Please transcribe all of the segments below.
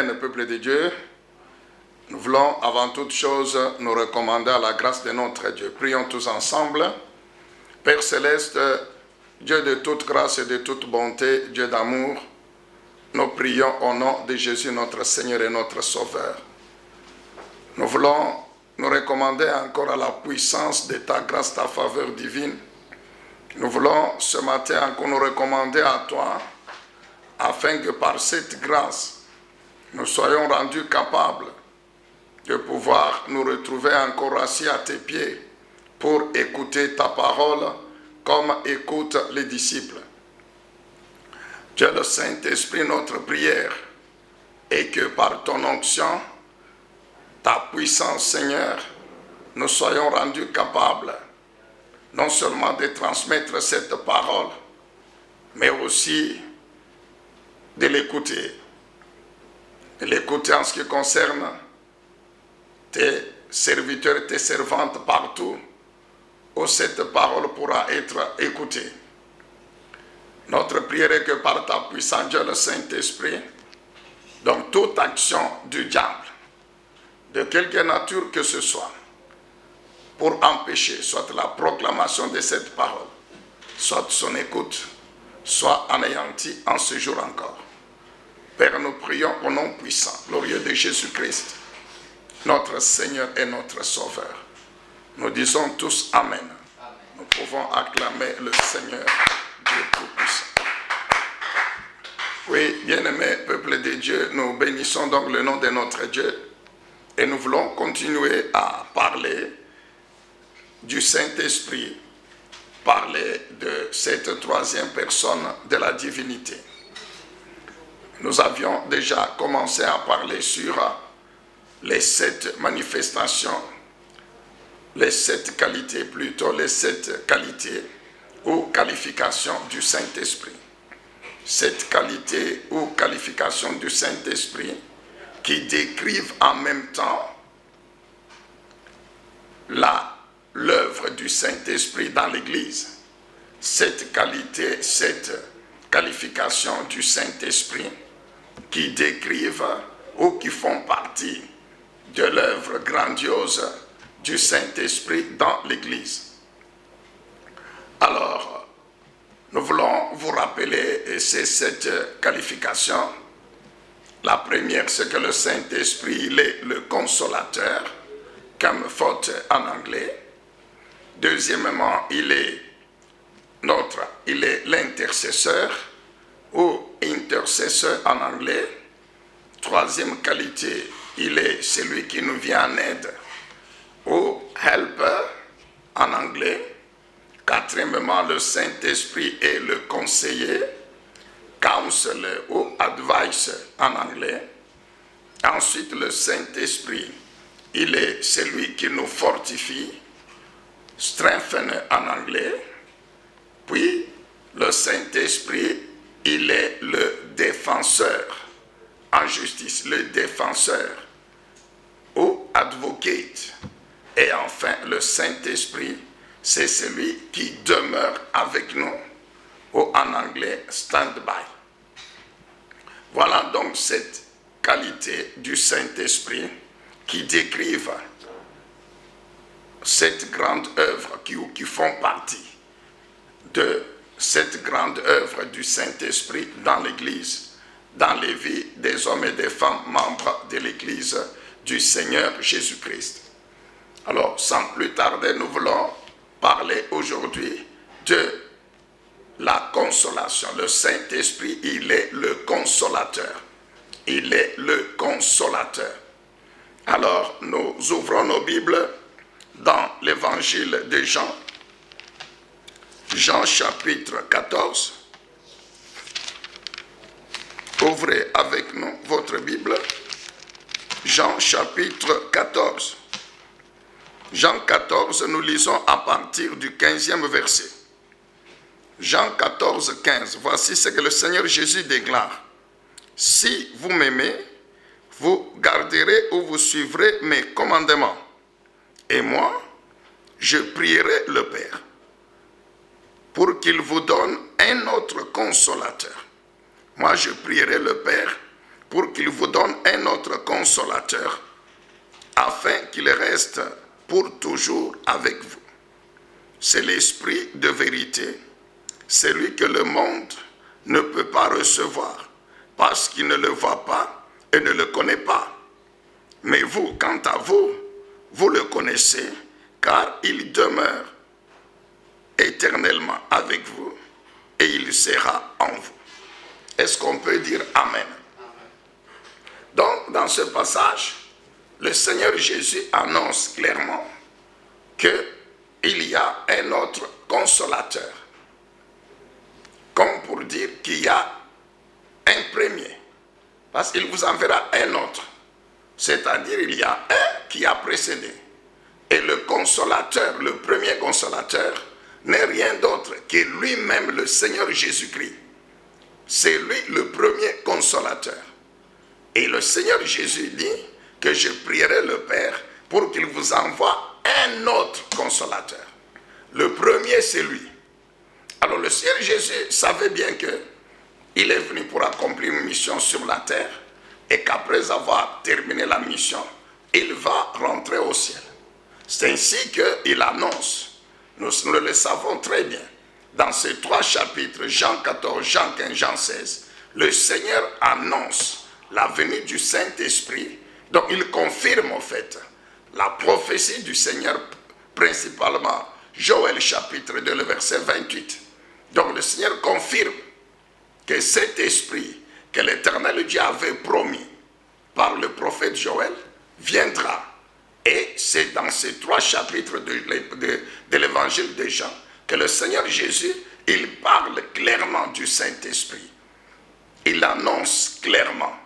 Amen, peuple de Dieu. Nous voulons avant toute chose nous recommander à la grâce de notre Dieu. Prions tous ensemble. Père céleste, Dieu de toute grâce et de toute bonté, Dieu d'amour, nous prions au nom de Jésus, notre Seigneur et notre Sauveur. Nous voulons nous recommander encore à la puissance de ta grâce, ta faveur divine. Nous voulons ce matin encore nous recommander à toi, afin que par cette grâce, nous soyons rendus capables de pouvoir nous retrouver encore assis à tes pieds pour écouter ta parole comme écoutent les disciples. Dieu le Saint-Esprit, notre prière, et que par ton onction, ta puissance, Seigneur, nous soyons rendus capables non seulement de transmettre cette parole, mais aussi de l'écouter. De l'écouter en ce qui concerne tes serviteurs et tes servantes partout où cette parole pourra être écoutée. Notre prière est que par ta puissance, Dieu le Saint-Esprit, donc toute action du diable, de quelque nature que ce soit, pour empêcher soit la proclamation de cette parole, soit son écoute, soit anéantie en ce jour encore. Père, nous prions au nom puissant, glorieux de Jésus-Christ, notre Seigneur et notre Sauveur. Nous disons tous Amen. Amen. Nous pouvons acclamer le Seigneur Dieu Tout-Puissant. Oui, bien-aimés, peuple de Dieu, nous bénissons donc le nom de notre Dieu et nous voulons continuer à parler du Saint-Esprit, parler de cette troisième personne de la divinité. Nous avions déjà commencé à parler sur les 7 manifestations, les 7 qualités plutôt, les 7 qualités ou qualifications du Saint-Esprit. 7 qualités ou qualifications du Saint-Esprit qui décrivent en même temps l'œuvre du Saint-Esprit dans l'Église. 7 qualités, 7 qualifications du Saint-Esprit qui décrivent ou qui font partie de l'œuvre grandiose du Saint-Esprit dans l'Église. Alors, nous voulons vous rappeler ces 7 qualifications. La première, c'est que le Saint-Esprit, il est le consolateur, comfort en anglais. Deuxièmement, il est l'intercesseur ou intercesseur en anglais. Troisième qualité, il est celui qui nous vient en aide ou helper en anglais. Quatrièmement, le Saint-Esprit est le conseiller, counselor ou advice en anglais. Ensuite, le Saint-Esprit, il est celui qui nous fortifie, strengthen en anglais. Puis, le Saint-Esprit, il est le défenseur en justice, le défenseur ou advocate. Et enfin, le Saint-Esprit, c'est celui qui demeure avec nous, ou en anglais, stand-by. Voilà donc cette qualité du Saint-Esprit qui décrivent cette grande œuvre qui font partie de cette grande œuvre du Saint-Esprit dans l'Église, dans les vies des hommes et des femmes membres de l'Église du Seigneur Jésus-Christ. Alors, sans plus tarder, nous voulons parler aujourd'hui de la consolation. Le Saint-Esprit, il est le consolateur. Il est le consolateur. Alors, nous ouvrons nos Bibles dans l'évangile de Jean. Jean chapitre 14. Ouvrez avec nous votre Bible. Jean chapitre 14. Jean 14, nous lisons à partir du 15e verset. Jean 14, 15. Voici ce que le Seigneur Jésus déclare. Si vous m'aimez, vous garderez ou vous suivrez mes commandements. Et moi, je prierai le Père pour qu'il vous donne un autre consolateur. Moi, je prierai le Père pour qu'il vous donne un autre consolateur, afin qu'il reste pour toujours avec vous. C'est l'Esprit de vérité, celui que le monde ne peut pas recevoir, parce qu'il ne le voit pas et ne le connaît pas. Mais vous, quant à vous, vous le connaissez, car il demeure éternellement avec vous et il sera en vous. Est-ce qu'on peut dire Amen? Donc, dans ce passage, le Seigneur Jésus annonce clairement qu'il y a un autre consolateur. Comme pour dire qu'il y a un premier, parce qu'il vous enverra un autre. C'est-à-dire il y a un qui a précédé. Et le consolateur, le premier consolateur, n'est rien d'autre que lui-même, le Seigneur Jésus-Christ. C'est lui le premier consolateur. Et le Seigneur Jésus dit que je prierai le Père pour qu'il vous envoie un autre consolateur. Le premier, c'est lui. Alors le Seigneur Jésus savait bien qu'il est venu pour accomplir une mission sur la terre et qu'après avoir terminé la mission, il va rentrer au ciel. C'est ainsi qu'il annonce, nous le savons très bien, dans ces 3 chapitres, Jean 14, Jean 15, Jean 16, le Seigneur annonce la venue du Saint-Esprit. Donc il confirme en fait la prophétie du Seigneur, principalement Joël chapitre 2, le verset 28. Donc le Seigneur confirme que cet esprit que l'Éternel Dieu avait promis par le prophète Joël viendra. Et c'est dans ces 3 chapitres de l'évangile de Jean que le Seigneur Jésus, il parle clairement du Saint-Esprit. Il annonce clairement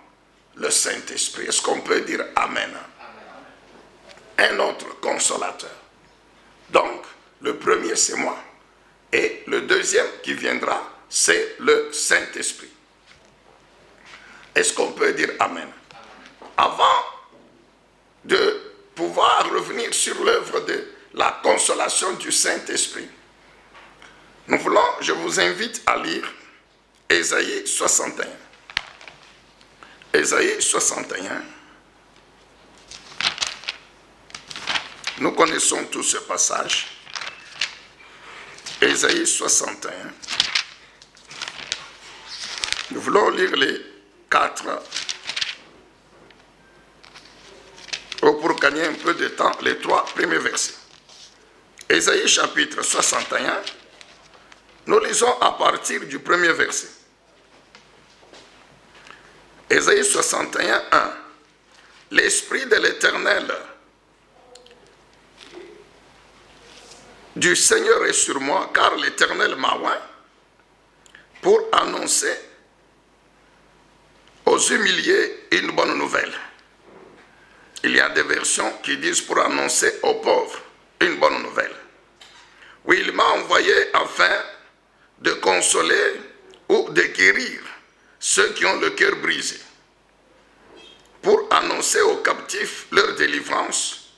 le Saint-Esprit. Est-ce qu'on peut dire Amen? Un autre consolateur. Donc, le premier, c'est moi. Et le deuxième qui viendra, c'est le Saint-Esprit. Est-ce qu'on peut dire Amen? Avant de pouvoir revenir sur l'œuvre de la consolation du Saint-Esprit, je vous invite à lire Ésaïe 61. Ésaïe 61. Nous connaissons tous ce passage. Ésaïe 61. Nous voulons lire les 4, pour gagner un peu de temps, les 3 premiers versets. Ésaïe chapitre 61, nous lisons à partir du premier verset. Ésaïe 61, 1. L'Esprit de l'Éternel du Seigneur est sur moi, car l'Éternel m'a oint pour annoncer aux humiliés une bonne nouvelle. Il y a des versions qui disent pour annoncer aux pauvres une bonne nouvelle. Oui, il m'a envoyé afin de consoler ou de guérir ceux qui ont le cœur brisé, pour annoncer aux captifs leur délivrance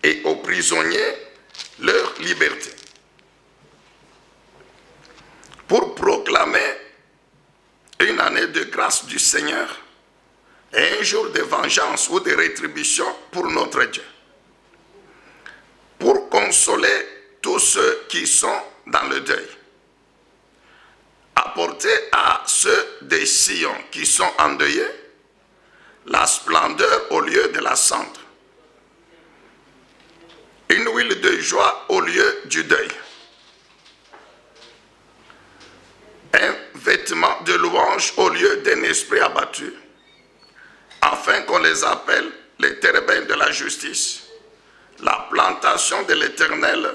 et aux prisonniers leur liberté, pour proclamer une année de grâce du Seigneur et un jour de vengeance ou de rétribution pour notre Dieu, pour consoler tous ceux qui sont dans le deuil, apporter à ceux de Sion qui sont endeuillés la splendeur au lieu de la cendre, une huile de joie au lieu du deuil, un vêtement de louange au lieu d'un esprit abattu, afin qu'on les appelle les térébins de la justice, la plantation de l'Éternel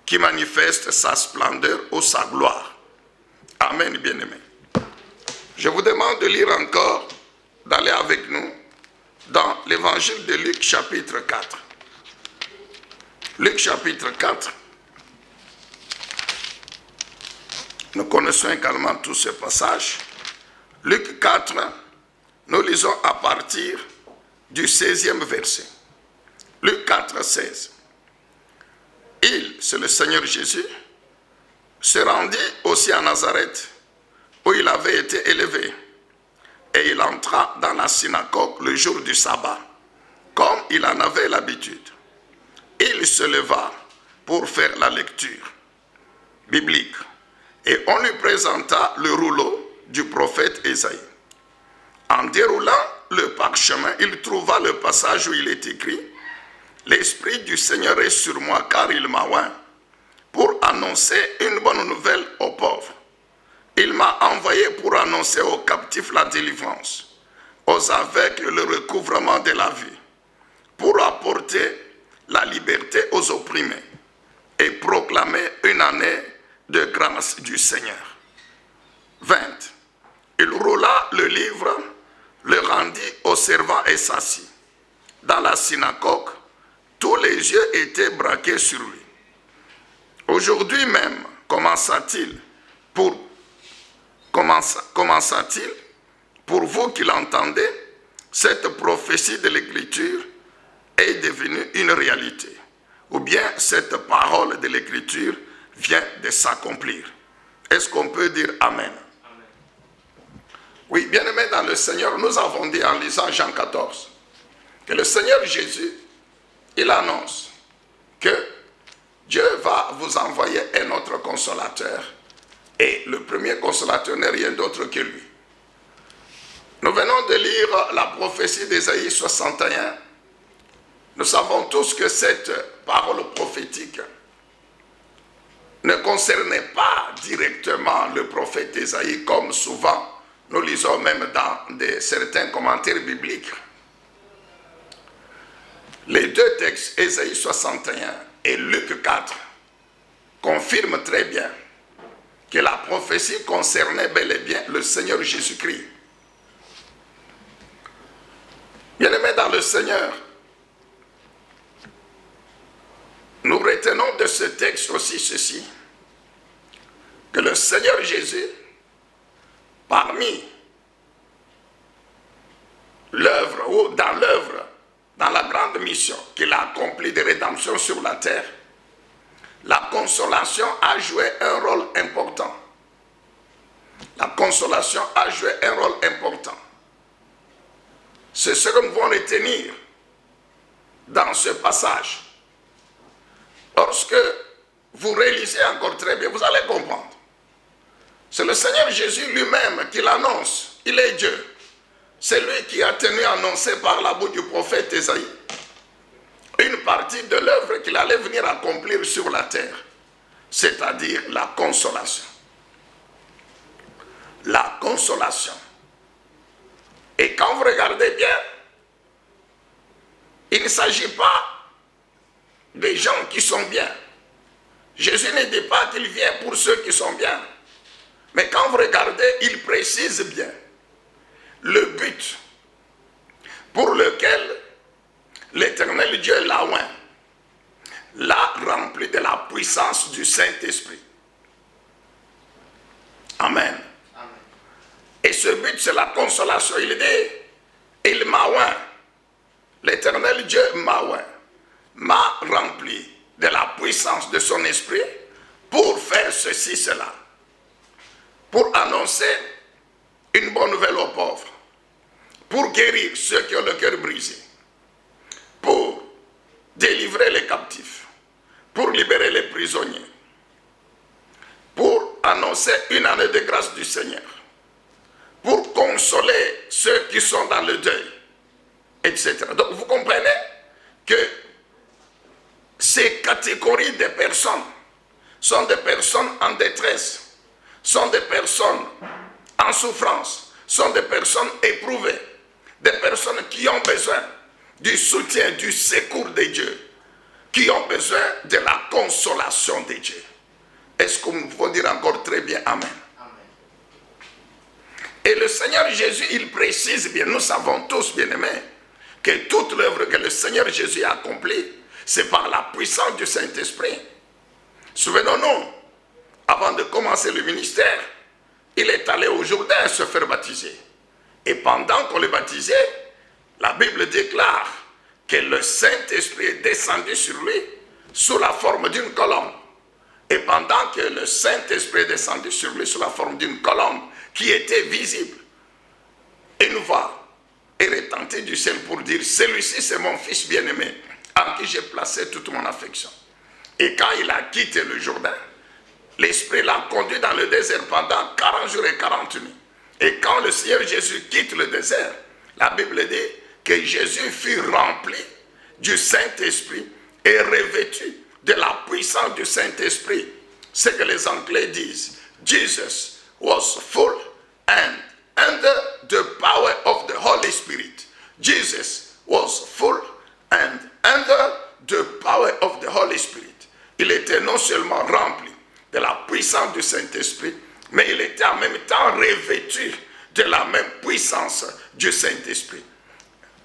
qui manifeste sa splendeur ou sa gloire. Amen, bien-aimés. Je vous demande de lire encore, d'aller avec nous dans l'évangile de Luc chapitre 4. Luc chapitre 4. Nous connaissons également tout ce passage. Luc 4, nous lisons à partir du 16e verset. Luc 4, 16. Il, c'est le Seigneur Jésus, se rendit aussi à Nazareth, où il avait été élevé. et il entra dans la synagogue le jour du sabbat, comme il en avait l'habitude. Il se leva pour faire la lecture biblique, et on lui présenta le rouleau du prophète Ésaïe. En déroulant le parchemin, il trouva le passage où il est écrit « L'Esprit du Seigneur est sur moi, car il m'a oint pour annoncer une bonne nouvelle aux pauvres. Il m'a envoyé pour annoncer aux captifs la délivrance, aux aveugles le recouvrement de la vue, pour apporter la liberté aux opprimés et proclamer une année de grâce du Seigneur. » 20. Il roula le livre, le rendit au servant et s'assit. Dans la synagogue, tous les yeux étaient braqués sur lui. Aujourd'hui même, commença-t-il pour vous qui l'entendez, cette prophétie de l'Écriture est devenue une réalité, ou bien cette parole de l'Écriture vient de s'accomplir. Est-ce qu'on peut dire Amen? Amen. Oui, bien-aimés dans le Seigneur, nous avons dit en lisant Jean 14 que le Seigneur Jésus, il annonce que Dieu va vous envoyer un autre consolateur. Et le premier consolateur n'est rien d'autre que lui. Nous venons de lire la prophétie d'Ésaïe 61. Nous savons tous que cette parole prophétique ne concernait pas directement le prophète Ésaïe, comme souvent nous lisons même dans certains commentaires bibliques. Les deux textes, Ésaïe 61 et Luc 4, confirment très bien que la prophétie concernait bel et bien le Seigneur Jésus-Christ. Bien-aimés dans le Seigneur, nous retenons de ce texte aussi ceci, que le Seigneur Jésus, parmi l'œuvre ou dans la grande mission qu'il a accomplie de rédemption sur la terre, la consolation a joué un rôle important. La consolation a joué un rôle important. C'est ce que nous devons retenir dans ce passage. Lorsque vous réalisez encore très bien, vous allez comprendre. C'est le Seigneur Jésus lui-même qui l'annonce. Il est Dieu. C'est lui qui a tenu à annoncer par la bouche du prophète Ésaïe une partie de l'œuvre qu'il allait venir accomplir sur la terre, c'est-à-dire la consolation. La consolation. Et quand vous regardez bien, il ne s'agit pas des gens qui sont bien. Jésus ne dit pas qu'il vient pour ceux qui sont bien. Mais quand vous regardez, il précise bien le but pour lequel l'Éternel Dieu l'a oint, l'a rempli de la puissance du Saint-Esprit. Amen. Amen. Et ce but, c'est la consolation. Il dit, il m'a oint. L'Éternel Dieu m'a oint, m'a rempli de la puissance de son esprit pour faire ceci, cela. Pour annoncer une bonne nouvelle aux pauvres, pour guérir ceux qui ont le cœur brisé, pour délivrer les captifs, pour libérer les prisonniers, pour annoncer une année de grâce du Seigneur, pour consoler ceux qui sont dans le deuil, etc. Donc vous comprenez que ces catégories de personnes sont des personnes en détresse, sont des personnes en souffrance, sont des personnes éprouvées, des personnes qui ont besoin du soutien, du secours de Dieu, qui ont besoin de la consolation de Dieu. Est-ce qu'on peut dire encore très bien Amen? Amen. Et le Seigneur Jésus, il précise bien, nous savons tous, bien-aimés, que toute l'œuvre que le Seigneur Jésus a accomplie, c'est par la puissance du Saint-Esprit. Souvenons-nous, avant de commencer le ministère, il est allé au Jourdain se faire baptiser. Et pendant qu'on le baptisait, la Bible déclare que le Saint-Esprit est descendu sur lui sous la forme d'une colombe. Et pendant que le Saint-Esprit est descendu sur lui sous la forme d'une colombe qui était visible, une voix est retentie du ciel pour dire, celui-ci c'est mon fils bien-aimé, en qui j'ai placé toute mon affection. Et quand il a quitté le Jourdain, l'Esprit l'a conduit dans le désert pendant 40 jours et 40 nuits. Et quand le Seigneur Jésus quitte le désert, la Bible dit que Jésus fut rempli du Saint-Esprit et revêtu de la puissance du Saint-Esprit. Ce que les Anglais disent, Jesus was full and under the power of the Holy Spirit. Jesus was full and under the power of the Holy Spirit. Il était non seulement rempli de la puissance du Saint-Esprit, mais il était en même temps revêtu de la même puissance du Saint-Esprit.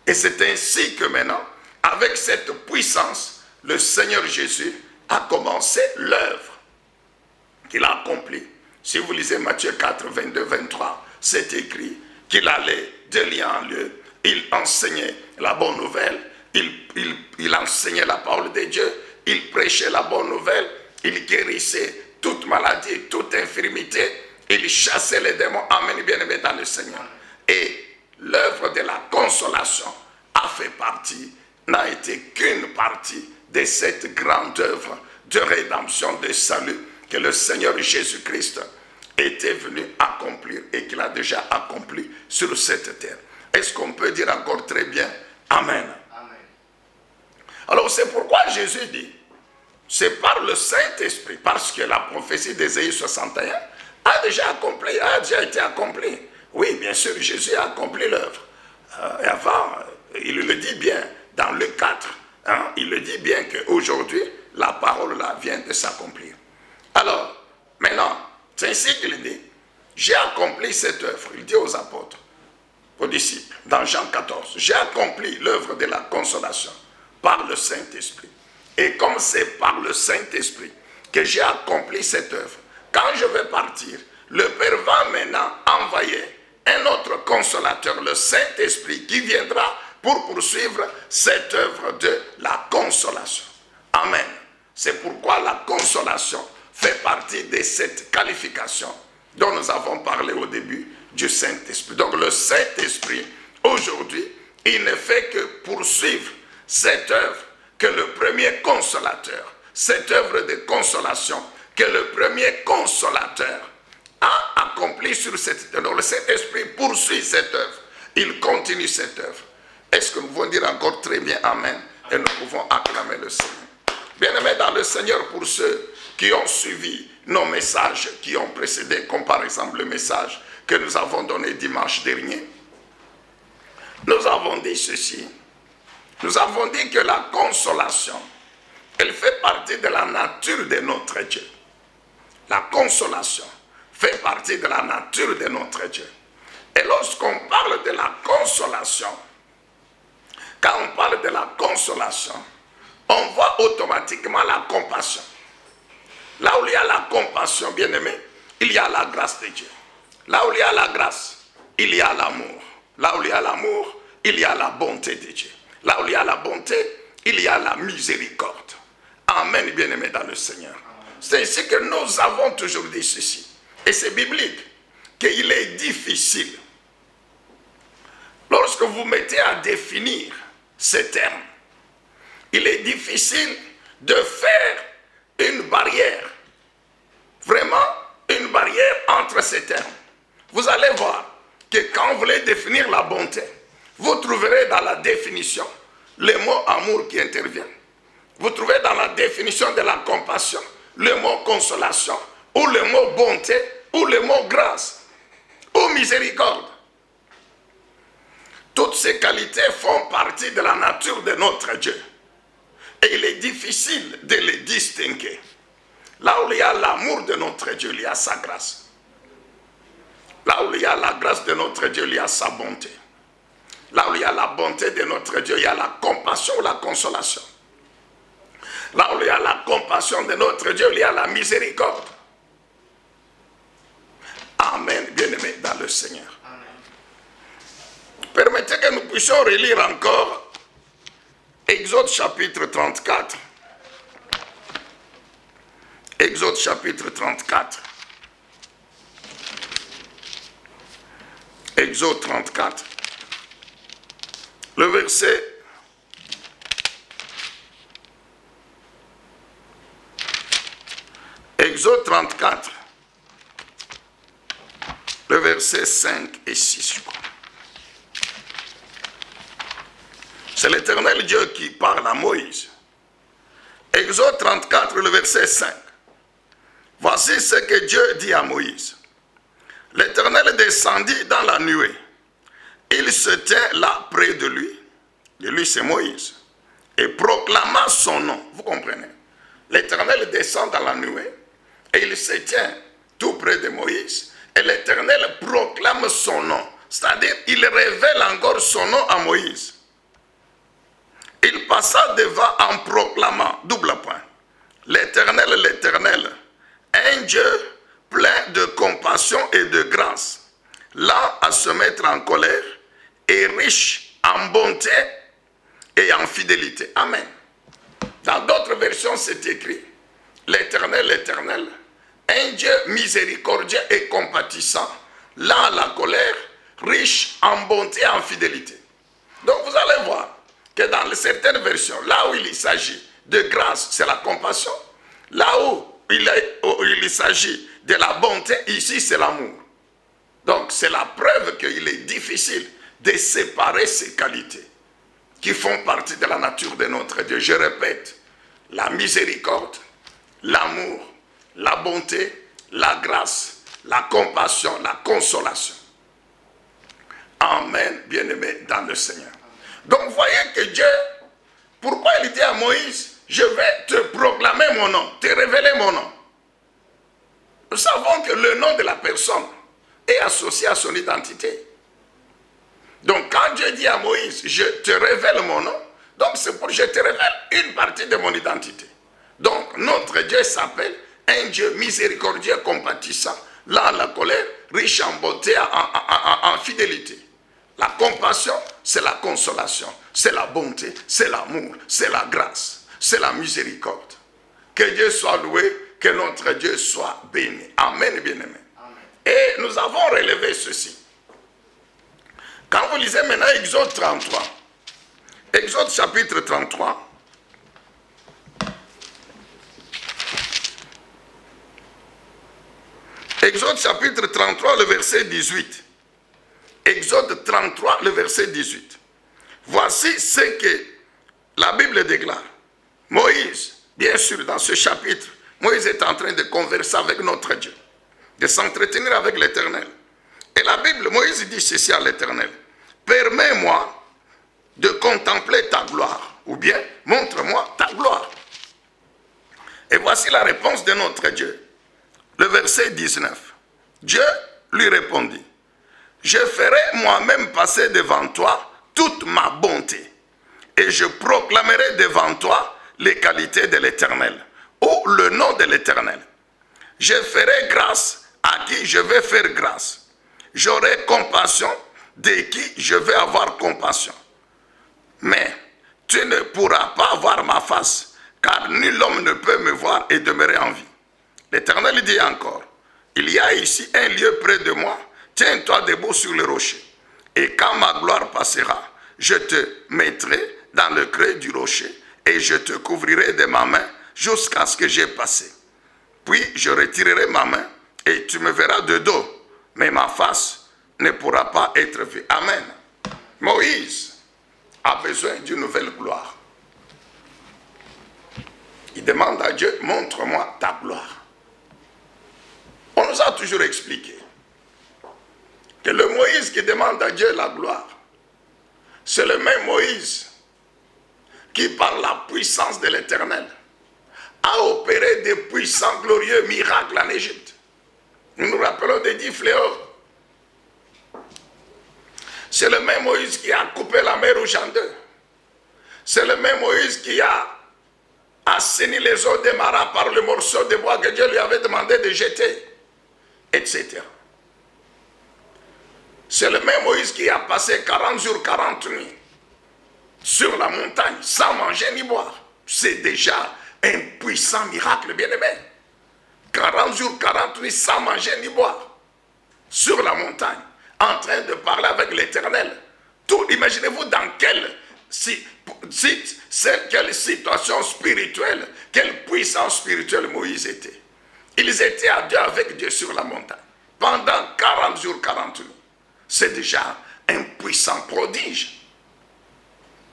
Et c'est ainsi que maintenant, avec cette puissance, le Seigneur Jésus a commencé l'œuvre qu'il a accomplie. Si vous lisez Matthieu 4, 22, 23, c'est écrit qu'il allait de lieu en lieu, il enseignait la bonne nouvelle, il enseignait la parole de Dieu, il prêchait la bonne nouvelle, il guérissait toute maladie, toute infirmité, il chassait les démons. Amen, bien-aimé dans le Seigneur. Et l'œuvre de la consolation a fait partie, n'a été qu'une partie de cette grande œuvre de rédemption, de salut que le Seigneur Jésus-Christ était venu accomplir et qu'il a déjà accompli sur cette terre. Est-ce qu'on peut dire encore très bien Amen? Amen. Alors c'est pourquoi Jésus dit, c'est par le Saint-Esprit, parce que la prophétie d'Ésaïe 61 a déjà été accomplie. Oui, bien sûr, Jésus a accompli l'œuvre. Et avant, il le dit bien dans Luc 4. Il le dit bien qu'aujourd'hui, la parole là vient de s'accomplir. Alors, maintenant, c'est ainsi qu'il dit, j'ai accompli cette œuvre. Il dit aux apôtres, aux disciples, dans Jean 14, j'ai accompli l'œuvre de la consolation par le Saint-Esprit. Et comme c'est par le Saint-Esprit que j'ai accompli cette œuvre, quand je vais partir, le Père va maintenant envoyer un autre consolateur, le Saint-Esprit, qui viendra pour poursuivre cette œuvre de la consolation. Amen. C'est pourquoi la consolation fait partie de cette qualification dont nous avons parlé au début du Saint-Esprit. Donc le Saint-Esprit, aujourd'hui, il ne fait que poursuivre cette œuvre que le premier consolateur, cette œuvre de consolation que le premier consolateur a accompli sur cette terre. Donc le Saint-Esprit poursuit cette œuvre, il continue cette œuvre. Est-ce que nous pouvons dire encore très bien Amen? Et nous pouvons acclamer le Seigneur. Bien-aimés dans le Seigneur, pour ceux qui ont suivi nos messages qui ont précédé, comme par exemple le message que nous avons donné dimanche dernier, nous avons dit ceci. Nous avons dit que la consolation, elle fait partie de la nature de notre Dieu. La consolation fait partie de la nature de notre Dieu. Et lorsqu'on parle de la consolation, quand on parle de la consolation, on voit automatiquement la compassion. Là où il y a la compassion, bien-aimé, il y a la grâce de Dieu. Là où il y a la grâce, il y a l'amour. Là où il y a l'amour, il y a la bonté de Dieu. Là où il y a la bonté, il y a la miséricorde. Amen, bien-aimé dans le Seigneur. C'est ainsi que nous avons toujours dit ceci. Et c'est biblique, qu'il est difficile, lorsque vous mettez à définir ces termes, il est difficile de faire une barrière, vraiment une barrière entre ces termes. Vous allez voir que quand vous voulez définir la bonté, vous trouverez dans la définition le mot amour qui intervient. Vous trouvez dans la définition de la compassion le mot consolation, ou le mot bonté, ou le mot grâce, ou miséricorde. Toutes ces qualités font partie de la nature de notre Dieu. Et il est difficile de les distinguer. Là où il y a l'amour de notre Dieu, il y a sa grâce. Là où il y a la grâce de notre Dieu, il y a sa bonté. Là où il y a la bonté de notre Dieu, il y a la compassion ou la consolation. Là où il y a la compassion de notre Dieu, il y a la miséricorde. Amen, bien-aimés dans le Seigneur. Amen. Permettez que nous puissions relire encore Exode chapitre 34. Exode chapitre 34. Exode 34, le verset 34, le verset 5 et 6, je crois. C'est l'Éternel Dieu qui parle à Moïse. Exode 34, le verset 5. Voici ce que Dieu dit à Moïse. L'Éternel descendit dans la nuée. Il se tient là près de lui. Et lui, c'est Moïse. Et proclama son nom. Vous comprenez? L'Éternel descend dans la nuée. Et il se tient tout près de Moïse. Et l'Éternel proclame son nom. C'est-à-dire, il révèle encore son nom à Moïse. Il passa devant en proclamant, double point, l'Éternel, un Dieu plein de compassion et de grâce, lent à se mettre en colère et riche en bonté et en fidélité. Amen. Dans d'autres versions, c'est écrit, l'Éternel, un Dieu miséricordieux et compatissant, lent à la colère, riche en bonté et en fidélité. Donc vous allez voir que dans certaines versions, là où il s'agit de grâce, c'est la compassion. Là où il s'agit de la bonté, ici c'est l'amour. Donc c'est la preuve qu'il est difficile de séparer ces qualités qui font partie de la nature de notre Dieu. Je répète, la miséricorde, l'amour, la bonté, la grâce, la compassion, la consolation. Amen, bien-aimé dans le Seigneur. Donc vous voyez que Dieu, pourquoi il dit à Moïse, je vais te proclamer mon nom, te révéler mon nom. Nous savons que le nom de la personne est associé à son identité. Donc quand Dieu dit à Moïse, je te révèle mon nom, donc c'est pour que je te révèle une partie de mon identité. Donc notre Dieu s'appelle un Dieu miséricordieux, compatissant, lent à la colère, riche en bonté, en fidélité. La compassion, c'est la consolation, c'est la bonté, c'est l'amour, c'est la grâce, c'est la miséricorde. Que Dieu soit loué, que notre Dieu soit béni. Amen, bien-aimé. Et nous avons relevé ceci. Quand vous lisez maintenant Exode 33, Exode chapitre 33, Exode chapitre 33, le verset 18. Exode 33, le verset 18. Voici ce que la Bible déclare. Moïse, bien sûr, dans ce chapitre, Moïse est en train de converser avec notre Dieu, de s'entretenir avec l'Éternel. Et la Bible, Moïse dit ceci à l'Éternel. Permets-moi de contempler ta gloire, ou bien montre-moi ta gloire. Et voici la réponse de notre Dieu. Le verset 19. Dieu lui répondit. Je ferai moi-même passer devant toi toute ma bonté, et je proclamerai devant toi les qualités de l'Éternel, ou le nom de l'Éternel. Je ferai grâce à qui je vais faire grâce. J'aurai compassion de qui je vais avoir compassion. Mais tu ne pourras pas voir ma face, car nul homme ne peut me voir et demeurer en vie. L'Éternel dit encore, il y a ici un lieu près de moi, tiens-toi debout sur le rocher. Et quand ma gloire passera, je te mettrai dans le creux du rocher et je te couvrirai de ma main jusqu'à ce que j'aie passé. Puis je retirerai ma main et tu me verras de dos, mais ma face ne pourra pas être vue. Amen. Moïse a besoin d'une nouvelle gloire. Il demande à Dieu, montre-moi ta gloire. On nous a toujours expliqué que le Moïse qui demande à Dieu la gloire, c'est le même Moïse qui, par la puissance de l'Éternel, a opéré des puissants, glorieux miracles en Égypte. Nous nous rappelons des 10 fléaux. C'est le même Moïse qui a coupé la mer Rouge en deux. C'est le même Moïse qui a assaini les eaux des Mara par le morceau de bois que Dieu lui avait demandé de jeter, etc. C'est le même Moïse qui a passé 40 jours, 40 nuits sur la montagne sans manger ni boire. C'est déjà un puissant miracle, bien-aimé. 40 jours, 40 nuits sans manger ni boire sur la montagne en train de parler avec l'Éternel. Imaginez-vous dans quelle situation spirituelle, quelle puissance spirituelle Moïse était. Ils étaient à Dieu, avec Dieu sur la montagne. Pendant 40 jours, 40 nuits. C'est déjà un puissant prodige.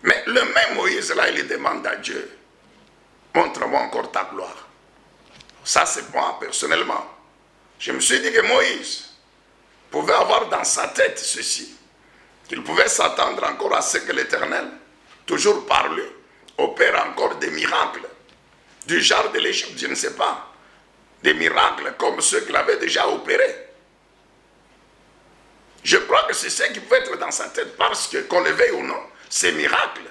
Mais le même Moïse là, il demande à Dieu, montre-moi encore ta gloire. Ça c'est moi personnellement. Je me suis dit que Moïse pouvait avoir dans sa tête ceci, qu'il pouvait s'attendre encore à ce que l'Éternel, toujours par lui, opère encore des miracles, du genre de l'Égypte, je ne sais pas, des miracles comme ceux qu'il avait déjà opérés. Je crois que c'est ce qui pouvait être dans sa tête, parce que, qu'on le veuille ou non, ces miracles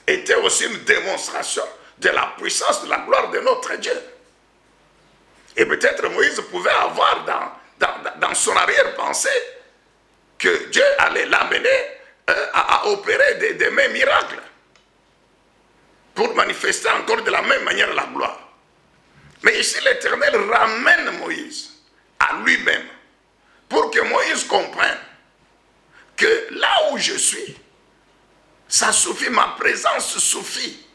étaient aussi une démonstration de la puissance, de la gloire de notre Dieu. Et peut-être Moïse pouvait avoir dans son arrière-pensée que Dieu allait l'amener à opérer des mêmes miracles pour manifester encore de la même manière la gloire. Mais ici, l'Éternel ramène Moïse à lui-même pour que Moïse comprenne que là où je suis, ça suffit, ma présence suffit.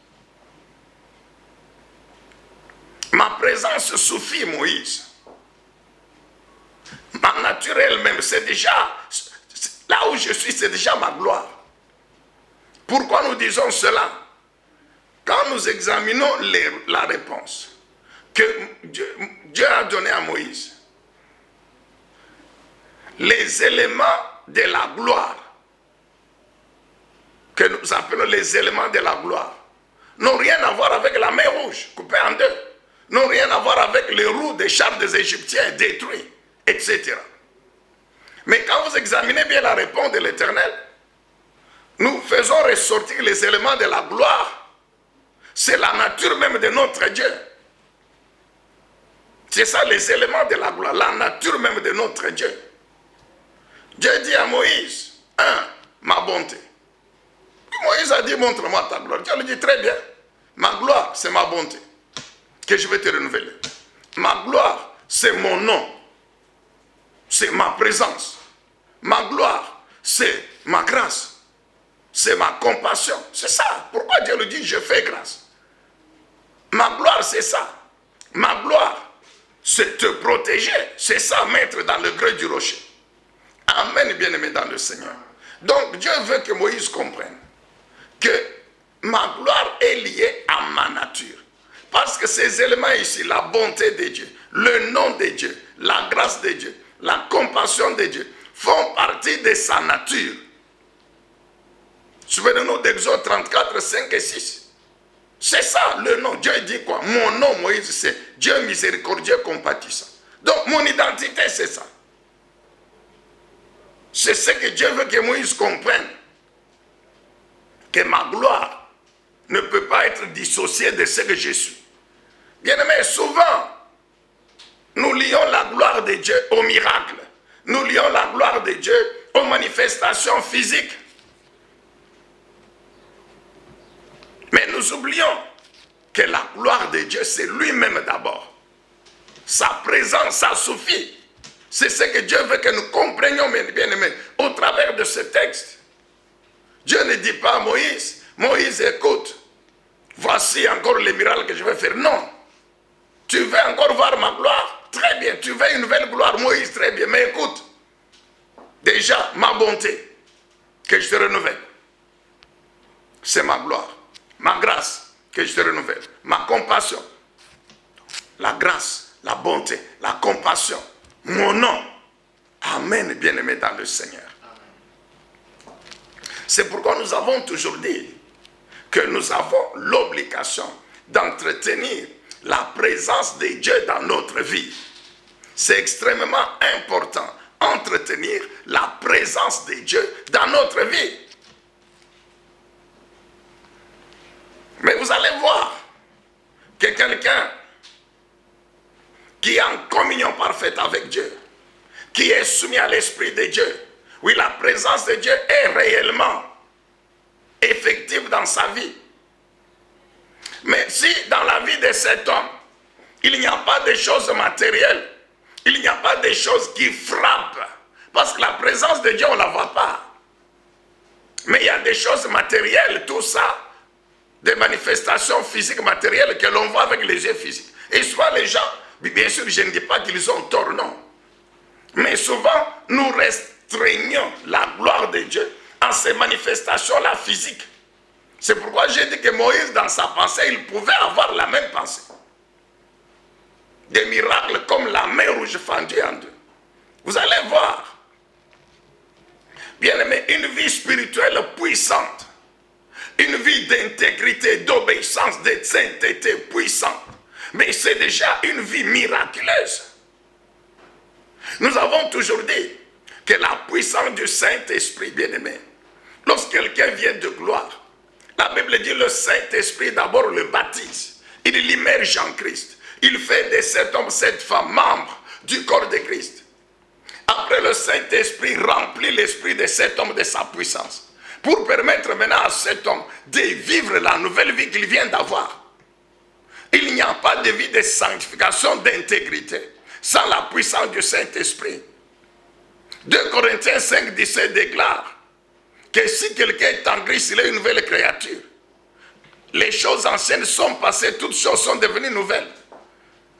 Ma présence suffit, Moïse. Ma nature elle-même, c'est déjà, là où je suis, c'est déjà ma gloire. Pourquoi nous disons cela? Quand nous examinons la réponse que Dieu a donnée à Moïse, les éléments de la gloire, que nous appelons les éléments de la gloire, n'ont rien à voir avec la mer rouge, coupée en deux, n'ont rien à voir avec les roues des chars des Égyptiens détruits, etc. Mais quand vous examinez bien la réponse de l'Éternel, nous faisons ressortir les éléments de la gloire. C'est la nature même de notre Dieu. C'est ça les éléments de la gloire, la nature même de notre Dieu. Dieu dit à Moïse, ma bonté. Moïse a dit, montre-moi ta gloire. Dieu lui dit, très bien, ma gloire, c'est ma bonté, que je vais te renouveler. Ma gloire, c'est mon nom, c'est ma présence. Ma gloire, c'est ma grâce, c'est ma compassion. C'est ça. Pourquoi Dieu lui dit, je fais grâce. Ma gloire, c'est ça. Ma gloire, c'est te protéger. C'est ça, mettre dans le gré du rocher. Amen, bien-aimé dans le Seigneur. Donc, Dieu veut que Moïse comprenne que ma gloire est liée à ma nature. Parce que ces éléments ici, la bonté de Dieu, le nom de Dieu, la grâce de Dieu, la compassion de Dieu, font partie de sa nature. Souvenez-nous d'Exode 34, 5 et 6. C'est ça le nom. Dieu dit quoi? Mon nom, Moïse, c'est Dieu miséricordieux, compatissant. Donc, mon identité, c'est ça. C'est ce que Dieu veut que Moïse comprenne. Que ma gloire ne peut pas être dissociée de ce que je suis. Bien-aimé, souvent, nous lions la gloire de Dieu au miracle. Nous lions la gloire de Dieu aux manifestations physiques. Mais nous oublions que la gloire de Dieu, c'est lui-même d'abord. Sa présence, ça suffit. C'est ce que Dieu veut que nous comprenions, bien-aimés, au travers de ce texte. Dieu ne dit pas à Moïse, Moïse, écoute, voici encore les miracles que je vais faire. Non. Tu veux encore voir ma gloire? Très bien. Tu veux une nouvelle gloire, Moïse? Très bien. Mais écoute, déjà, ma bonté, que je te renouvelle, c'est ma gloire. Ma grâce, que je te renouvelle. Ma compassion. La grâce, la bonté, la compassion. Mon nom. Amen, bien-aimé dans le Seigneur. C'est pourquoi nous avons toujours dit que nous avons l'obligation d'entretenir la présence de Dieu dans notre vie. C'est extrêmement important, entretenir la présence de Dieu dans notre vie. Mais vous allez voir que quelqu'un qui est en communion parfaite avec Dieu, qui est soumis à l'Esprit de Dieu, oui, la présence de Dieu est réellement effective dans sa vie. Mais si dans la vie de cet homme, il n'y a pas de choses matérielles, il n'y a pas de choses qui frappent, Parce que la présence de Dieu, on ne la voit pas. Mais il y a des choses matérielles, tout ça, des manifestations physiques matérielles que l'on voit avec les yeux physiques. Et souvent les gens, bien sûr, je ne dis pas qu'ils ont tort, non. Mais souvent, nous restreignons la gloire de Dieu en ces manifestations-là physiques. C'est pourquoi j'ai dit que Moïse, dans sa pensée, il pouvait avoir la même pensée. Des miracles comme la mer rouge fendue en deux. Vous allez voir. Bien aimé, une vie spirituelle puissante, une vie d'intégrité, d'obéissance, de sainteté puissante, mais c'est déjà une vie miraculeuse. Nous avons toujours dit que la puissance du Saint-Esprit, bien aimé, lorsque quelqu'un vient de gloire, la Bible dit le Saint-Esprit d'abord le baptise, il l'immerge en Christ, il fait de cet homme, cette femme, membre du corps de Christ. Après, le Saint-Esprit remplit l'esprit de cet homme de sa puissance pour permettre maintenant à cet homme de vivre la nouvelle vie qu'il vient d'avoir. Il n'y a pas de vie de sanctification, d'intégrité sans la puissance du Saint-Esprit. 2 Corinthiens 5, 17 déclare que si quelqu'un est en Christ, il est une nouvelle créature. Les choses anciennes sont passées, toutes choses sont devenues nouvelles.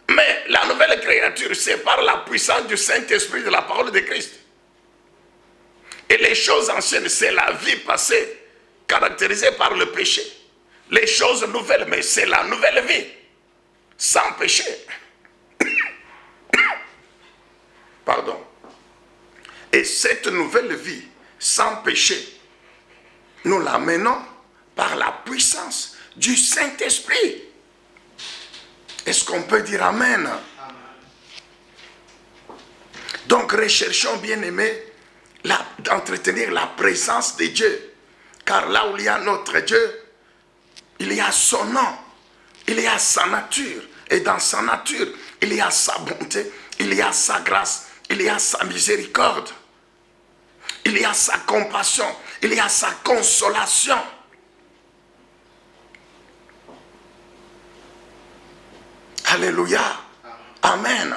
Mais la nouvelle créature, c'est par la puissance du Saint-Esprit de la parole de Christ. Et les choses anciennes, c'est la vie passée, caractérisée par le péché. Les choses nouvelles, mais c'est la nouvelle vie, sans péché. Pardon. Et cette nouvelle vie, sans péché, nous la menons par la puissance du Saint-Esprit. Est-ce qu'on peut dire Amen? Amen. Donc recherchons, bien aimés, d'entretenir la présence de Dieu. Car là où il y a notre Dieu, il y a son nom, il y a sa nature. Et dans sa nature, il y a sa bonté, il y a sa grâce, il y a sa miséricorde, il y a sa compassion, il y a sa consolation. Alléluia. Amen.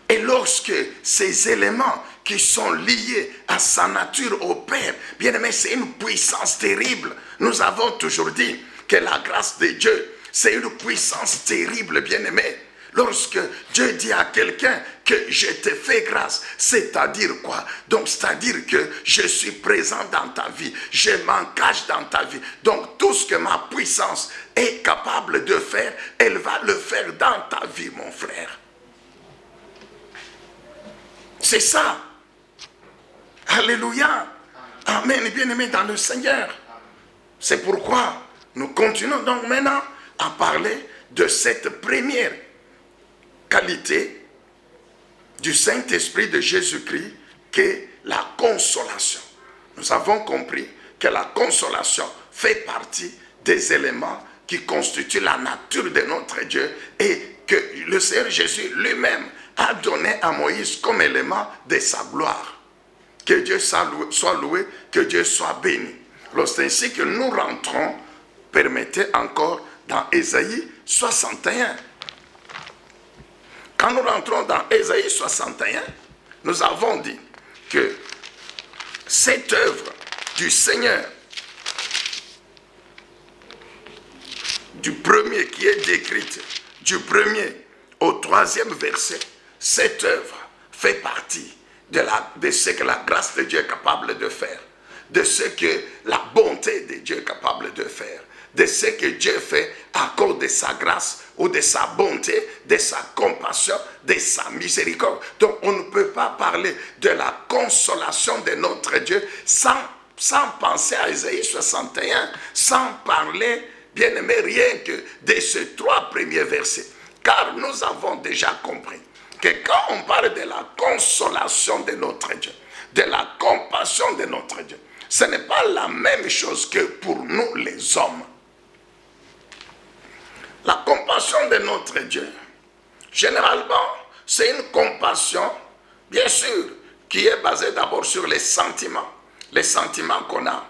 Et lorsque ces éléments qui sont liés à sa nature opèrent, bien aimé, c'est une puissance terrible. Nous avons toujours dit que la grâce de Dieu, c'est une puissance terrible, bien aimé. Lorsque Dieu dit à quelqu'un que je te fais grâce, c'est-à-dire quoi? Donc, c'est-à-dire que je suis présent dans ta vie, je m'engage dans ta vie. Donc, tout ce que ma puissance est capable de faire, elle va le faire dans ta vie, mon frère. C'est ça. Alléluia. Amen. Bien-aimé dans le Seigneur. C'est pourquoi nous continuons donc maintenant à parler de cette première qualité du Saint-Esprit de Jésus-Christ, qui est la consolation. Nous avons compris que la consolation fait partie des éléments qui constituent la nature de notre Dieu et que le Seigneur Jésus lui-même a donné à Moïse comme élément de sa gloire. Que Dieu soit loué, que Dieu soit béni. C'est ainsi que nous rentrons, permettez encore, dans Ésaïe 61. Quand nous rentrons dans Ésaïe 61, nous avons dit que cette œuvre du Seigneur, du premier qui est décrite, du premier au 3e verset, cette œuvre fait partie de ce que la grâce de Dieu est capable de faire, de ce que la bonté de Dieu est capable de faire, de ce que Dieu fait à cause de sa grâce ou de sa bonté, de sa compassion, de sa miséricorde. Donc on ne peut pas parler de la consolation de notre Dieu sans penser à Ésaïe 61, sans parler, bien aimé, rien que de ces 3 premiers versets. Car nous avons déjà compris que quand on parle de la consolation de notre Dieu, de la compassion de notre Dieu, ce n'est pas la même chose que pour nous les hommes. La compassion de notre Dieu, généralement, c'est une compassion, bien sûr, qui est basée d'abord sur les sentiments qu'on a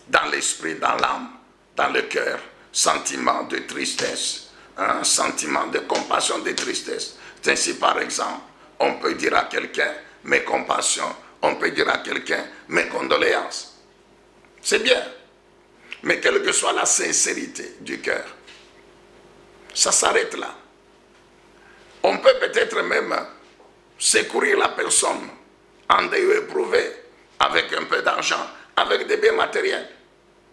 dans l'esprit, dans l'âme, dans le cœur, sentiments de tristesse, un sentiment de compassion, de tristesse. Ainsi, par exemple, on peut dire à quelqu'un, mes compassions on peut dire à quelqu'un mes condoléances. C'est bien. Mais quelle que soit la sincérité du cœur, ça s'arrête là. On peut peut-être même secourir la personne en deuil éprouvé avec un peu d'argent, avec des biens matériels.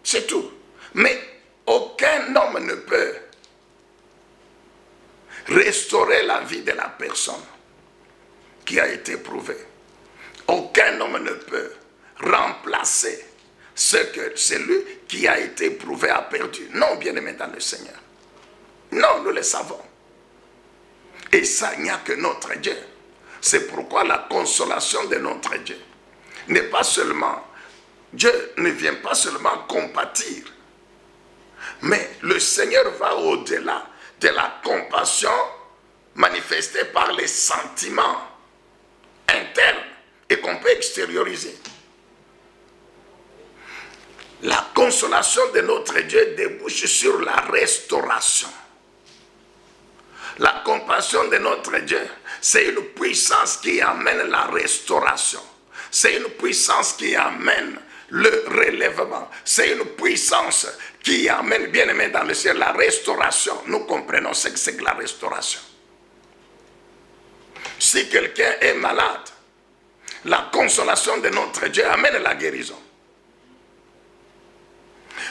C'est tout. Mais aucun homme ne peut restaurer la vie de la personne qui a été éprouvée. Aucun homme ne peut remplacer ce que celui qui a été éprouvé a perdu. Non, bien-aimé dans le Seigneur. Non, nous le savons. Et ça, il n'y a que notre Dieu. C'est pourquoi la consolation de notre Dieu n'est pas seulement, Dieu ne vient pas seulement compatir, mais le Seigneur va au-delà de la compassion manifestée par les sentiments internes et qu'on peut extérioriser. La consolation de notre Dieu débouche sur la restauration. La compassion de notre Dieu, c'est une puissance qui amène la restauration. C'est une puissance qui amène le relèvement. C'est une puissance qui amène, bien aimé dans le ciel, la restauration. Nous comprenons ce que c'est que la restauration. Si quelqu'un est malade, la consolation de notre Dieu amène la guérison.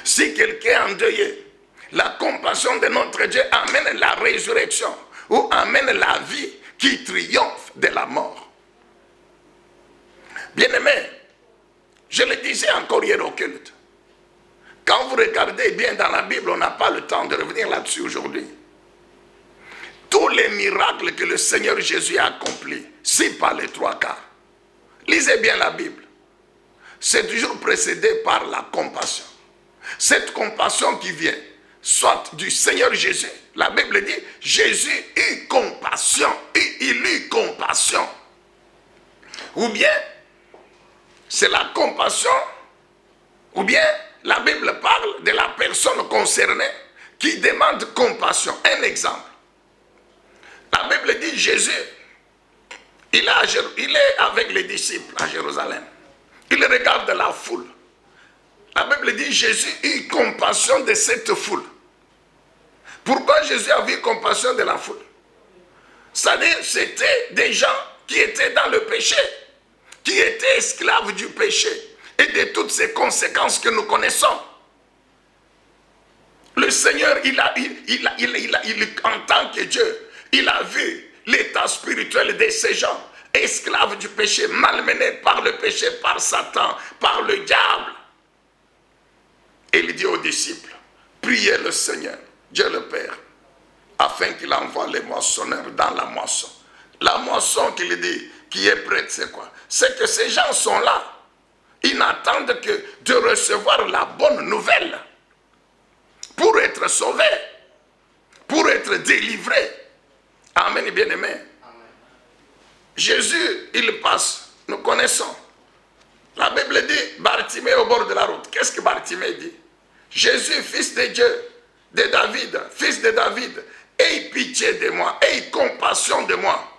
Si quelqu'un est endeuillé, la compassion de notre Dieu amène la résurrection ou amène la vie qui triomphe de la mort. Bien-aimé, je le disais encore hier au culte. Quand vous regardez bien dans la Bible, on n'a pas le temps de revenir là-dessus aujourd'hui. Tous les miracles que le Seigneur Jésus a accomplis, si pas les trois quarts, lisez bien la Bible, c'est toujours précédé par la compassion. Cette compassion qui vient, soit du Seigneur Jésus. La Bible dit, Jésus eut compassion, il eut compassion. Ou bien, c'est la compassion, ou bien la Bible parle de la personne concernée qui demande compassion. Un exemple. La Bible dit, Jésus, il est avec les disciples à Jérusalem. Il regarde la foule. La Bible dit, Jésus eut compassion de cette foule. Pourquoi Jésus a eu compassion de la foule? C'est-à-dire, c'était des gens qui étaient dans le péché, qui étaient esclaves du péché et de toutes ces conséquences que nous connaissons. Le Seigneur, en tant que Dieu, il a vu l'état spirituel de ces gens, esclaves du péché, malmenés par le péché, par Satan, par le diable. Et il dit aux disciples, priez le Seigneur, Dieu le Père, afin qu'il envoie les moissonneurs dans la moisson. La moisson qu'il dit, qui est prête, c'est quoi? C'est que ces gens sont là. Ils n'attendent que de recevoir la bonne nouvelle pour être sauvés, pour être délivrés. Amen, bien-aimé. Jésus, il passe, nous connaissons. La Bible dit, Bartimée au bord de la route. Qu'est-ce que Bartimée dit? Jésus, fils de Dieu, de David, fils de David, aie pitié de moi, aie compassion de moi.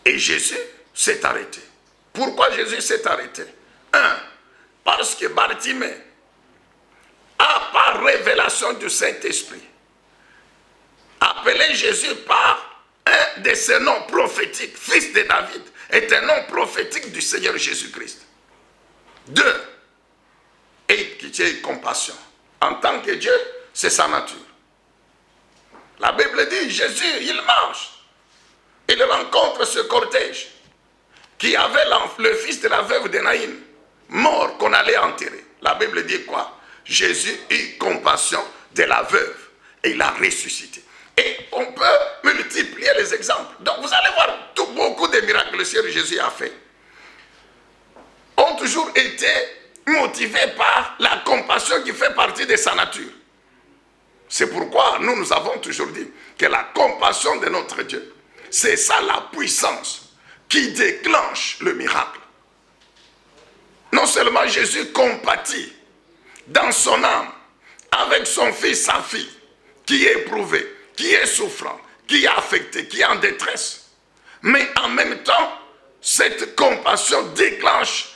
Et Jésus s'est arrêté. Pourquoi Jésus s'est arrêté? Parce que Bartimée a, par révélation du Saint-Esprit, appelé Jésus par un de ses noms prophétiques, fils de David, est un nom prophétique du Seigneur Jésus-Christ. 2. Et pitié et compassion. En tant que Dieu, c'est sa nature. La Bible dit, Jésus, il marche. Il rencontre ce cortège qui avait le fils de la veuve de Naïm, mort, qu'on allait enterrer. La Bible dit quoi? Jésus eut compassion de la veuve et il a ressuscité. Et on peut multiplier les exemples. Donc vous allez voir beaucoup de miracles que le Seigneur Jésus a fait. Ont toujours été motivés par la compassion qui fait partie de sa nature. C'est pourquoi nous avons toujours dit que la compassion de notre Dieu, c'est ça la puissance qui déclenche le miracle. Non seulement Jésus compatit dans son âme avec son fils, sa fille, qui est éprouvé, qui est souffrant, qui est affecté, qui est en détresse. Mais en même temps, cette compassion déclenche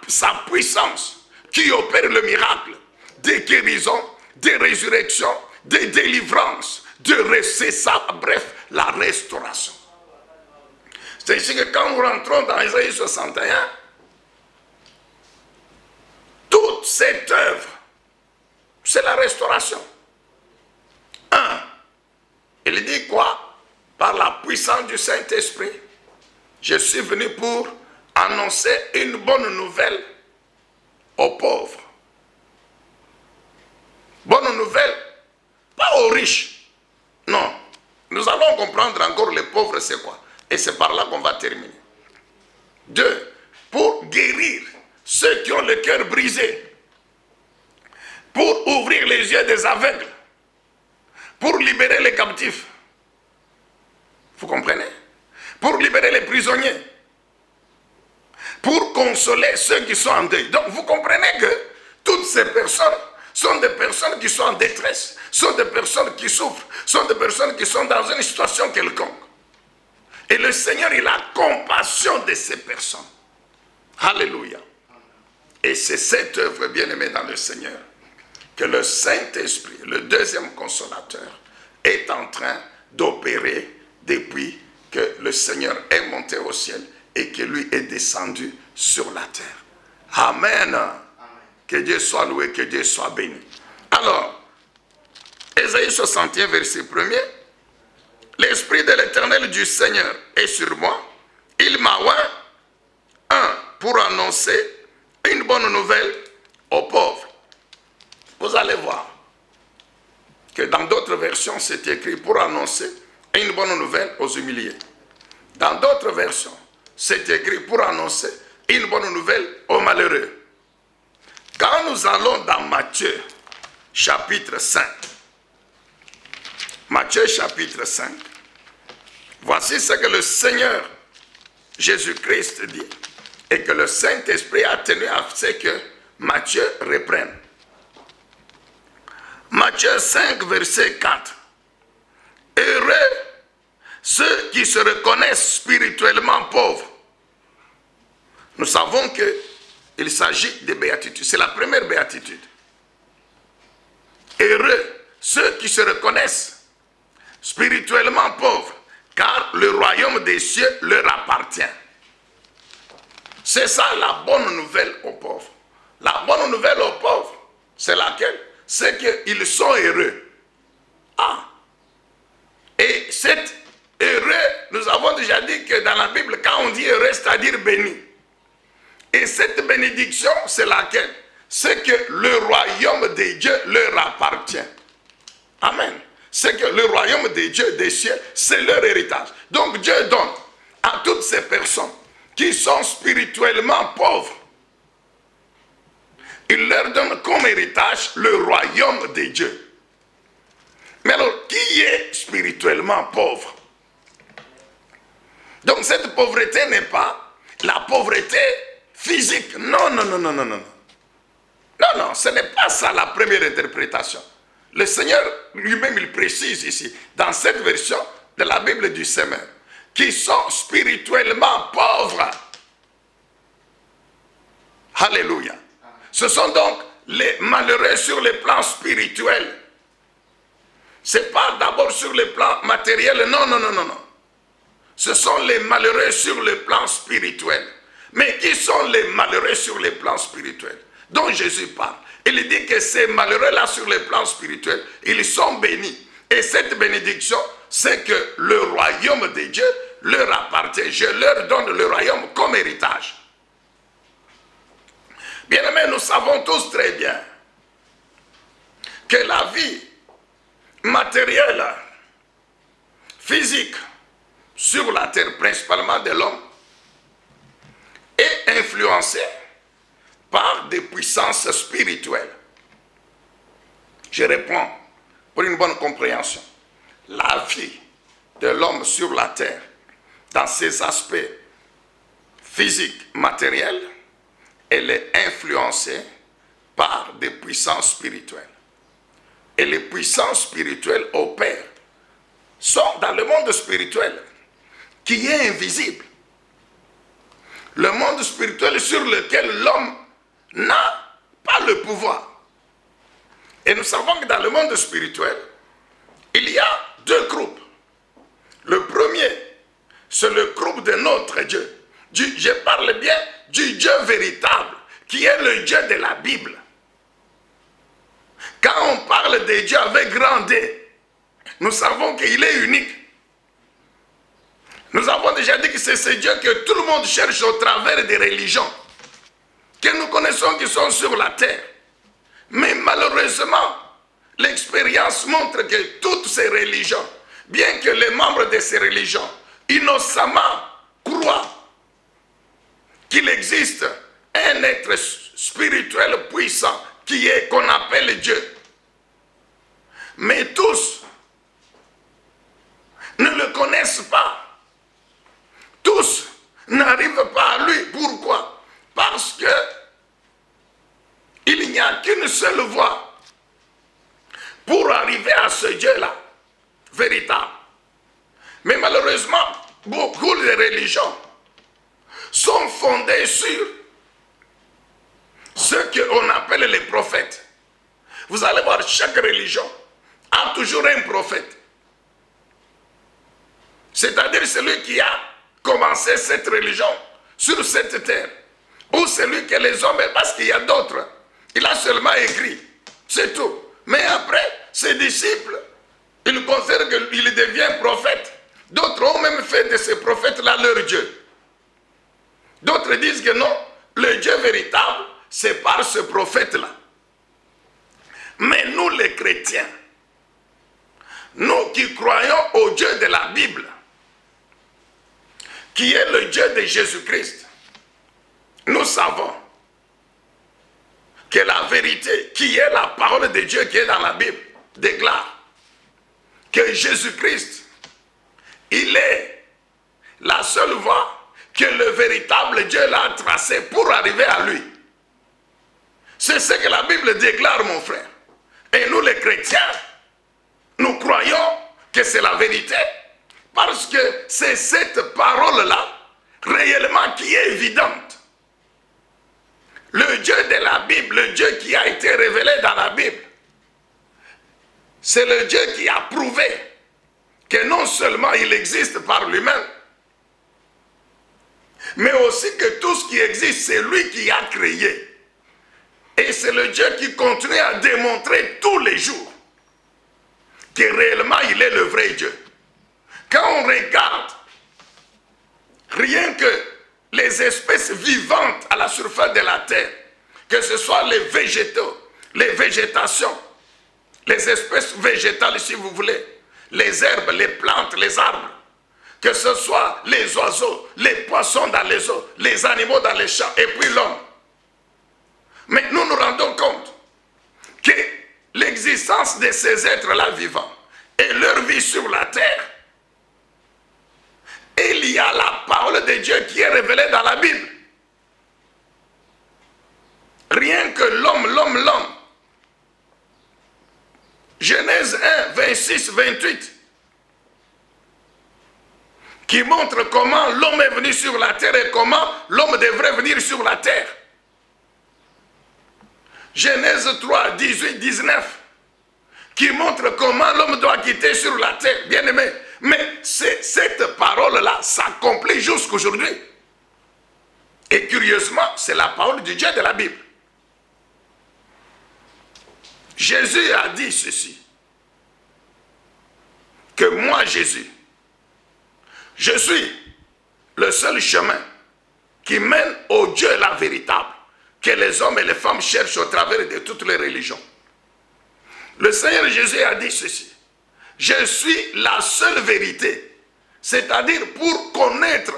sa puissance qui opère le miracle des guérisons, des résurrections, des délivrances, c'est ça, bref, la restauration. C'est ici que quand nous rentrons dans Isaïe 61, toute cette œuvre, c'est la restauration. Il dit quoi? Par la puissance du Saint-Esprit, je suis venu pour annoncer une bonne nouvelle aux pauvres. Bonne nouvelle, pas aux riches. Non. Nous allons comprendre encore les pauvres, c'est quoi. Et c'est par là qu'on va terminer. 2. Pour guérir ceux qui ont le cœur brisé. Pour ouvrir les yeux des aveugles. Pour libérer les captifs. Vous comprenez? Pour libérer les prisonniers. Pour consoler ceux qui sont en deuil. Donc vous comprenez que toutes ces personnes sont des personnes qui sont en détresse, sont des personnes qui souffrent, sont des personnes qui sont dans une situation quelconque. Et le Seigneur, il a compassion de ces personnes. Alléluia. Et c'est cette œuvre bien-aimée dans le Seigneur que le Saint-Esprit, le deuxième consolateur, est en train d'opérer depuis que le Seigneur est monté au ciel et que lui est descendu sur la terre. Amen. Que Dieu soit loué, que Dieu soit béni. Alors, Ésaïe 61, verset 1er. L'Esprit de l'Éternel du Seigneur est sur moi. Il m'a oint, pour annoncer une bonne nouvelle aux pauvres. Vous allez voir que dans d'autres versions, c'est écrit pour annoncer une bonne nouvelle aux humiliés. Dans d'autres versions, c'est écrit pour annoncer une bonne nouvelle aux malheureux. Quand nous allons dans Matthieu, chapitre 5, Matthieu, chapitre 5, voici ce que le Seigneur Jésus-Christ dit et que le Saint-Esprit a tenu à ce que Matthieu reprenne. Matthieu 5, verset 4. Heureux ceux qui se reconnaissent spirituellement pauvres. Nous savons qu'il s'agit de béatitude. C'est la première béatitude. Heureux ceux qui se reconnaissent spirituellement pauvres, car le royaume des cieux leur appartient. C'est ça la bonne nouvelle aux pauvres. La bonne nouvelle aux pauvres, c'est laquelle? C'est qu'ils sont heureux. Et cet heureux, nous avons déjà dit que dans la Bible, quand on dit heureux, c'est-à-dire béni. Et cette bénédiction, c'est laquelle? C'est que le royaume de Dieu leur appartient. Amen. C'est que le royaume de Dieu, des cieux, c'est leur héritage. Donc Dieu donne à toutes ces personnes qui sont spirituellement pauvres, il leur donne comme héritage le royaume de Dieu. Mais alors, qui est spirituellement pauvre? Donc cette pauvreté n'est pas la pauvreté physique. Non. Non, ce n'est pas ça la première interprétation. Le Seigneur lui-même, il précise ici, dans cette version de la Bible du Semeur, qui sont spirituellement pauvres. Alléluia. Ce sont donc les malheureux sur le plan spirituel. Ce n'est pas d'abord sur le plan matériel, non. Ce sont les malheureux sur le plan spirituel. Mais qui sont les malheureux sur le plan spirituel dont Jésus parle? Il dit que ces malheureux-là sur le plan spirituel, ils sont bénis. Et cette bénédiction, c'est que le royaume de Dieu leur appartient. Je leur donne le royaume comme héritage. Bien-aimés, nous savons tous très bien que la vie matérielle, physique, sur la terre, principalement de l'homme, est influencée par des puissances spirituelles. Je réponds pour une bonne compréhension. La vie de l'homme sur la terre, dans ses aspects physiques, matériels, elle est influencée par des puissances spirituelles. Et les puissances spirituelles opèrent, sont dans le monde spirituel, qui est invisible. Le monde spirituel sur lequel l'homme n'a pas le pouvoir. Et nous savons que dans le monde spirituel, il y a deux groupes. Le premier, c'est le groupe de notre Dieu. Je parle bien du Dieu véritable, qui est le Dieu de la Bible. Quand on parle de Dieu avec grand D, nous savons qu'il est unique. Nous avons déjà dit que c'est ce Dieu que tout le monde cherche au travers des religions, que nous connaissons qui sont sur la terre. Mais malheureusement, l'expérience montre que toutes ces religions, bien que les membres de ces religions, innocemment croient qu'il existe un être spirituel puissant qu'on appelle Dieu. Mais tous ne le connaissent pas. Tous n'arrivent pas à lui. Pourquoi? Parce que il n'y a qu'une seule voie pour arriver à ce Dieu-là, véritable. Mais malheureusement, beaucoup de religions sont fondées sur ce qu'on appelle les prophètes. Vous allez voir, chaque religion a toujours un prophète. C'est-à-dire celui qui a commencé cette religion sur cette terre. Ou celui que les hommes, parce qu'il y a d'autres, il a seulement écrit, c'est tout. Mais après, ses disciples, ils considèrent qu'il devient prophète. D'autres ont même fait de ces prophètes-là leur Dieu. D'autres disent que non, le Dieu véritable, c'est par ce prophète-là. Mais nous les chrétiens, nous qui croyons au Dieu de la Bible, qui est le Dieu de Jésus-Christ, nous savons que la vérité, qui est la parole de Dieu qui est dans la Bible, déclare que Jésus-Christ, il est la seule voie que le véritable Dieu l'a tracée pour arriver à lui. C'est ce que la Bible déclare, mon frère. Et nous les chrétiens, nous croyons que c'est la vérité, parce que c'est cette parole-là, réellement, qui est évidente. Le Dieu de la Bible, le Dieu qui a été révélé dans la Bible, c'est le Dieu qui a prouvé que non seulement il existe par lui-même, mais aussi que tout ce qui existe, c'est lui qui a créé. Et c'est le Dieu qui continue à démontrer tous les jours que réellement il est le vrai Dieu. Quand on regarde rien que les espèces vivantes à la surface de la terre, que ce soit les végétaux, les végétations, les espèces végétales si vous voulez, les herbes, les plantes, les arbres, que ce soit les oiseaux, les poissons dans les eaux, les animaux dans les champs, et puis l'homme. Mais nous nous rendons compte que l'existence de ces êtres-là vivants et leur vie sur la terre, il y a la parole de Dieu qui est révélée dans la Bible. Rien que l'homme. Genèse 1, 26, 28, qui montre comment l'homme est venu sur la terre et comment l'homme devrait venir sur la terre. Genèse 3, 18, 19, qui montre comment l'homme doit quitter sur la terre, bien aimé. Mais cette parole-là s'accomplit jusqu'aujourd'hui. Et curieusement, c'est la parole du Dieu de la Bible. Jésus a dit ceci, que moi, Jésus, je suis le seul chemin qui mène au Dieu la véritable, que les hommes et les femmes cherchent au travers de toutes les religions. Le Seigneur Jésus a dit ceci, je suis la seule vérité, c'est-à-dire pour connaître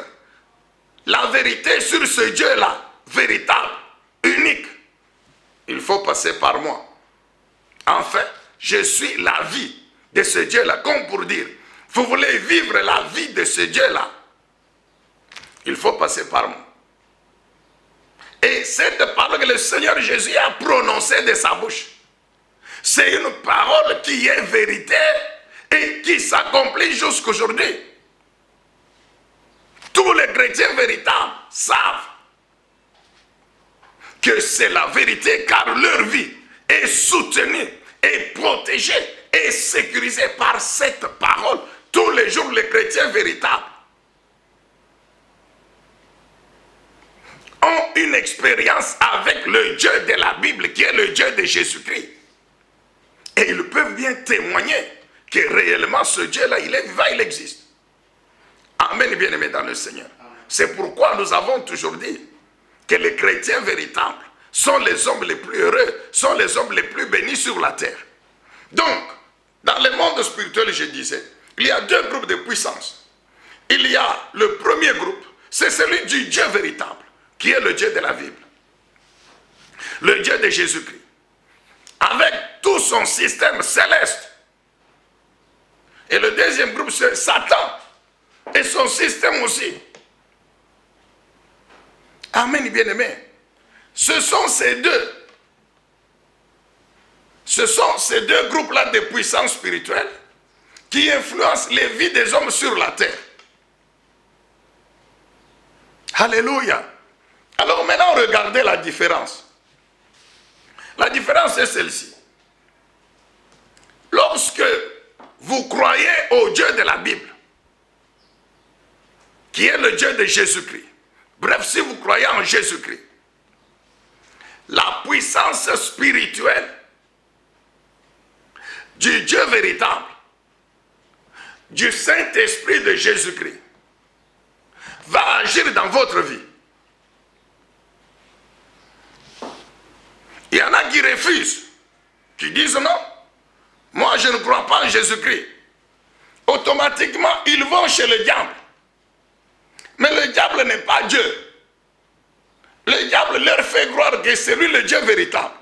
la vérité sur ce Dieu-là, véritable, unique, il faut passer par moi. Enfin, je suis la vie de ce Dieu-là, comme pour dire, vous voulez vivre la vie de ce Dieu-là, il faut passer par moi. Et cette parole que le Seigneur Jésus a prononcée de sa bouche, c'est une parole qui est vérité et qui s'accomplit jusqu'aujourd'hui. Tous les chrétiens véritables savent que c'est la vérité, car leur vie est soutenue, est protégée, est sécurisée par cette parole. Tous les jours, les chrétiens véritables ont une expérience avec le Dieu de la Bible, qui est le Dieu de Jésus-Christ. Et ils peuvent bien témoigner que réellement ce Dieu-là, il est vivant, il existe. Amen, bien-aimés dans le Seigneur. C'est pourquoi nous avons toujours dit que les chrétiens véritables sont les hommes les plus heureux, sont les hommes les plus bénis sur la terre. Donc, dans le monde spirituel, je disais, il y a deux groupes de puissance. Il y a le premier groupe, c'est celui du Dieu véritable, qui est le Dieu de la Bible. Le Dieu de Jésus-Christ. Avec tout son système céleste. Et le deuxième groupe, c'est Satan. Et son système aussi. Amen, bien-aimés. Ce sont ces deux groupes-là de puissance spirituelle qui influencent les vies des hommes sur la terre. Alléluia. Alors maintenant, regardez la différence. La différence est celle-ci. Lorsque vous croyez au Dieu de la Bible, qui est le Dieu de Jésus-Christ, bref, si vous croyez en Jésus-Christ, la puissance spirituelle du Dieu véritable, du Saint-Esprit de Jésus-Christ, va agir dans votre vie. Il y en a qui refusent, qui disent non, moi je ne crois pas en Jésus-Christ. Automatiquement, ils vont chez le diable. Mais le diable n'est pas Dieu. Le diable leur fait croire que c'est lui le Dieu véritable.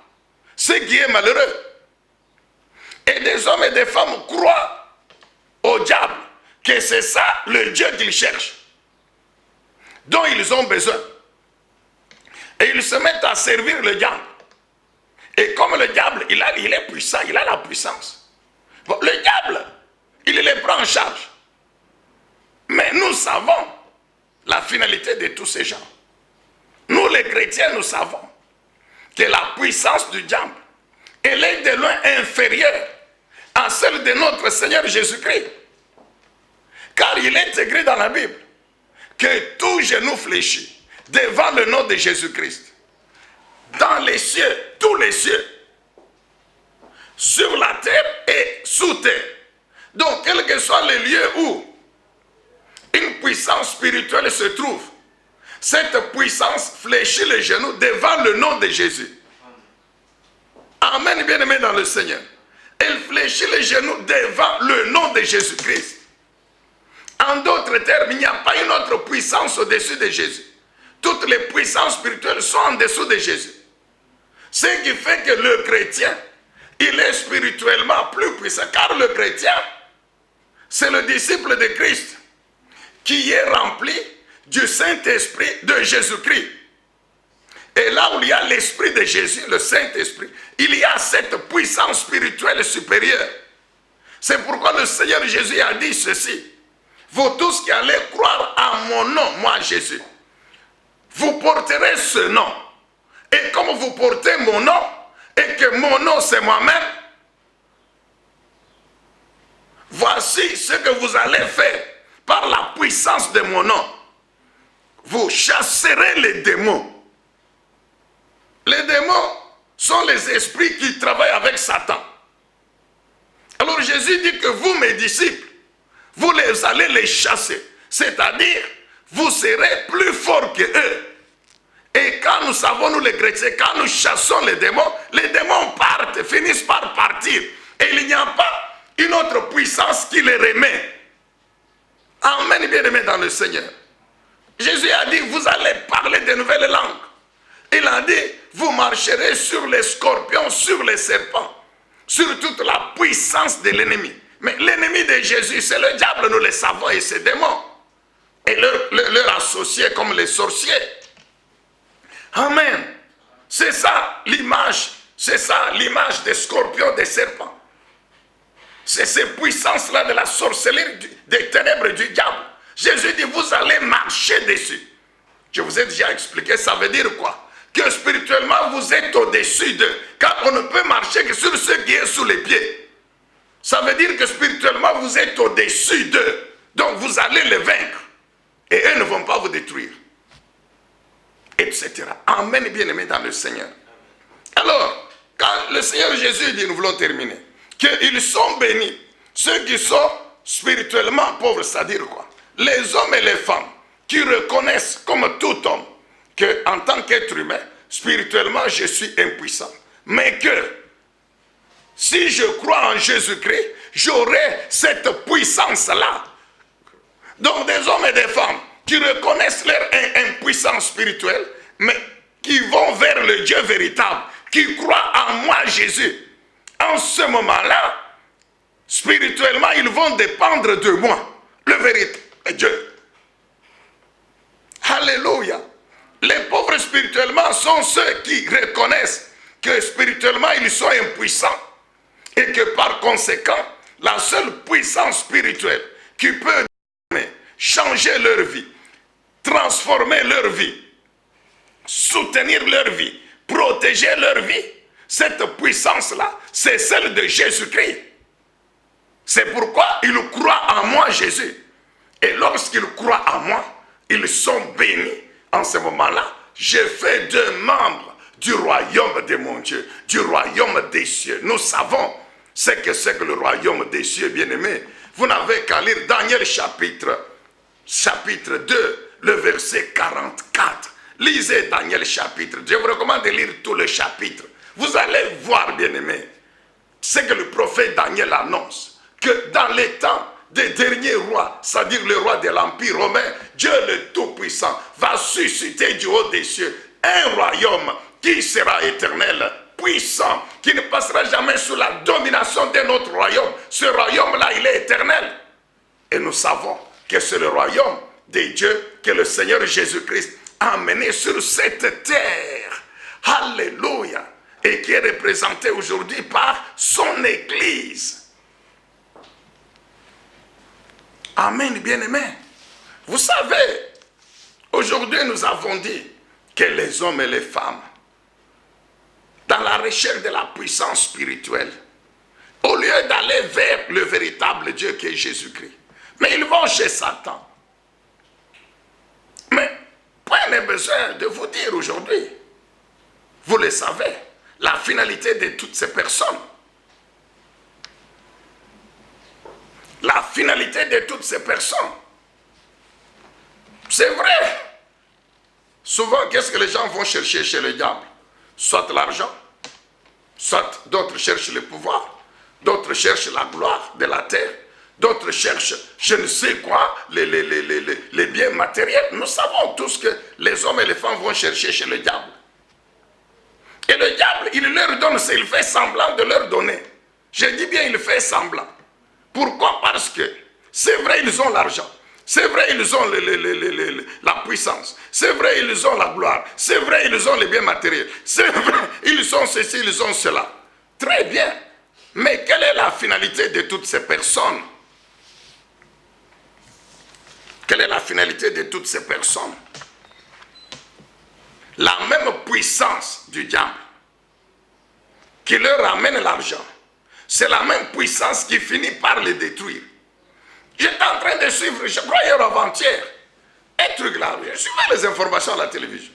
Ce qui est malheureux. Et des hommes et des femmes croient au diable que c'est ça le Dieu qu'ils cherchent, dont ils ont besoin. Et ils se mettent à servir le diable. Et comme le diable, il est puissant, il a la puissance. Bon, le diable, il les prend en charge. Mais nous savons la finalité de tous ces gens. Nous les chrétiens, nous savons que la puissance du diable, elle est de loin inférieure à celle de notre Seigneur Jésus-Christ. Car il est écrit dans la Bible que tout genou fléchit devant le nom de Jésus-Christ. Dans les cieux, tous les cieux, sur la terre et sous terre. Donc, quel que soit le lieu où une puissance spirituelle se trouve, cette puissance fléchit les genoux devant le nom de Jésus. Amen, bien-aimé dans le Seigneur. Elle fléchit les genoux devant le nom de Jésus-Christ. En d'autres termes, il n'y a pas une autre puissance au-dessus de Jésus. Toutes les puissances spirituelles sont en dessous de Jésus. Ce qui fait que le chrétien, il est spirituellement plus puissant. Car le chrétien, c'est le disciple de Christ qui est rempli du Saint-Esprit de Jésus-Christ. Et là où il y a l'Esprit de Jésus, le Saint-Esprit, il y a cette puissance spirituelle supérieure. C'est pourquoi le Seigneur Jésus a dit ceci. Vous tous qui allez croire à mon nom, moi Jésus, vous porterez ce nom. Et comme vous portez mon nom, et que mon nom c'est moi-même, voici ce que vous allez faire par la puissance de mon nom. Vous chasserez les démons. Les démons sont les esprits qui travaillent avec Satan. Alors Jésus dit que vous, mes disciples, vous allez les chasser. C'est-à-dire, vous serez plus forts que eux. Et quand nous savons, nous les chrétiens, quand nous chassons les démons partent, finissent par partir. Et il n'y a pas une autre puissance qui les remet. Amen, bien-aimés dans le Seigneur. Jésus a dit, vous allez parler de nouvelles langues. Il a dit, vous marcherez sur les scorpions, sur les serpents, sur toute la puissance de l'ennemi. Mais l'ennemi de Jésus, c'est le diable, nous le savons, et ses démons. Et leurs associés comme les sorciers. Amen. C'est ça l'image des scorpions, des serpents. C'est ces puissances-là de la sorcellerie, des ténèbres du diable Jésus dit, vous allez marcher dessus. Je vous ai déjà expliqué, ça veut dire quoi? Que spirituellement, vous êtes au-dessus d'eux. Car on ne peut marcher que sur ce qui est sous les pieds. Ça veut dire que spirituellement, vous êtes au-dessus d'eux. Donc, vous allez les vaincre. Et eux ne vont pas vous détruire. Etc. Amen, bien-aimés dans le Seigneur. Alors, quand le Seigneur Jésus dit, nous voulons terminer, qu'ils sont bénis, ceux qui sont spirituellement pauvres, c'est-à-dire quoi? Les hommes et les femmes qui reconnaissent comme tout homme qu'en tant qu'être humain, spirituellement, je suis impuissant. Mais que si je crois en Jésus-Christ, j'aurai cette puissance-là. Donc des hommes et des femmes qui reconnaissent leur impuissance spirituelle, mais qui vont vers le Dieu véritable, qui croient en moi, Jésus. En ce moment-là, spirituellement, ils vont dépendre de moi, le véritable Dieu. Alléluia. Les pauvres spirituellement sont ceux qui reconnaissent que spirituellement, ils sont impuissants. Et que par conséquent, la seule puissance spirituelle qui peut changer leur vie, transformer leur vie, soutenir leur vie, protéger leur vie, cette puissance-là, c'est celle de Jésus-Christ. C'est pourquoi ils croient en moi, Jésus. Et lorsqu'ils croient en moi, ils sont bénis. En ce moment-là, je fais d'eux membres du royaume de mon Dieu, du royaume des cieux. Nous savons ce que c'est que le royaume des cieux, bien-aimés. Vous n'avez qu'à lire Daniel chapitre 2, le verset 44. Lisez Daniel chapitre 2. Je vous recommande de lire tout le chapitre. Vous allez voir, bien-aimés, ce que le prophète Daniel annonce. Que dans les temps des derniers rois, c'est-à-dire le roi de l'Empire romain, Dieu le Tout-Puissant va susciter du haut des cieux un royaume qui sera éternel, puissant, qui ne passera jamais sous la domination d'un autre royaume. Ce royaume-là, il est éternel. Et nous savons que c'est le royaume de Dieu que le Seigneur Jésus-Christ a amené sur cette terre. Alléluia. Et qui est représenté aujourd'hui par son Église. Amen, bien-aimés. Vous savez, aujourd'hui nous avons dit que les hommes et les femmes, dans la recherche de la puissance spirituelle, au lieu d'aller vers le véritable Dieu qui est Jésus-Christ, mais ils vont chez Satan. Mais prenez besoin de vous dire aujourd'hui, vous le savez, la finalité de toutes ces personnes. La finalité de toutes ces personnes. C'est vrai. Souvent, qu'est-ce que les gens vont chercher chez le diable? Soit l'argent, soit d'autres cherchent le pouvoir, d'autres cherchent la gloire de la terre, d'autres cherchent je ne sais quoi, les biens matériels. Nous savons tous que les hommes et les femmes vont chercher chez le diable. Et le diable, il leur donne, il fait semblant de leur donner. Je dis bien, il fait semblant. Pourquoi? Parce que c'est vrai, ils ont l'argent. C'est vrai, ils ont la puissance. C'est vrai, ils ont la gloire. C'est vrai, ils ont les biens matériels. C'est vrai, ils ont ceci, ils ont cela. Très bien. Mais quelle est la finalité de toutes ces personnes? Quelle est la finalité de toutes ces personnes? La même puissance du diable qui leur amène l'argent. C'est la même puissance qui finit par les détruire. J'étais en train de suivre, je crois hier avant-hier, un truc là, je suivais les informations à la télévision.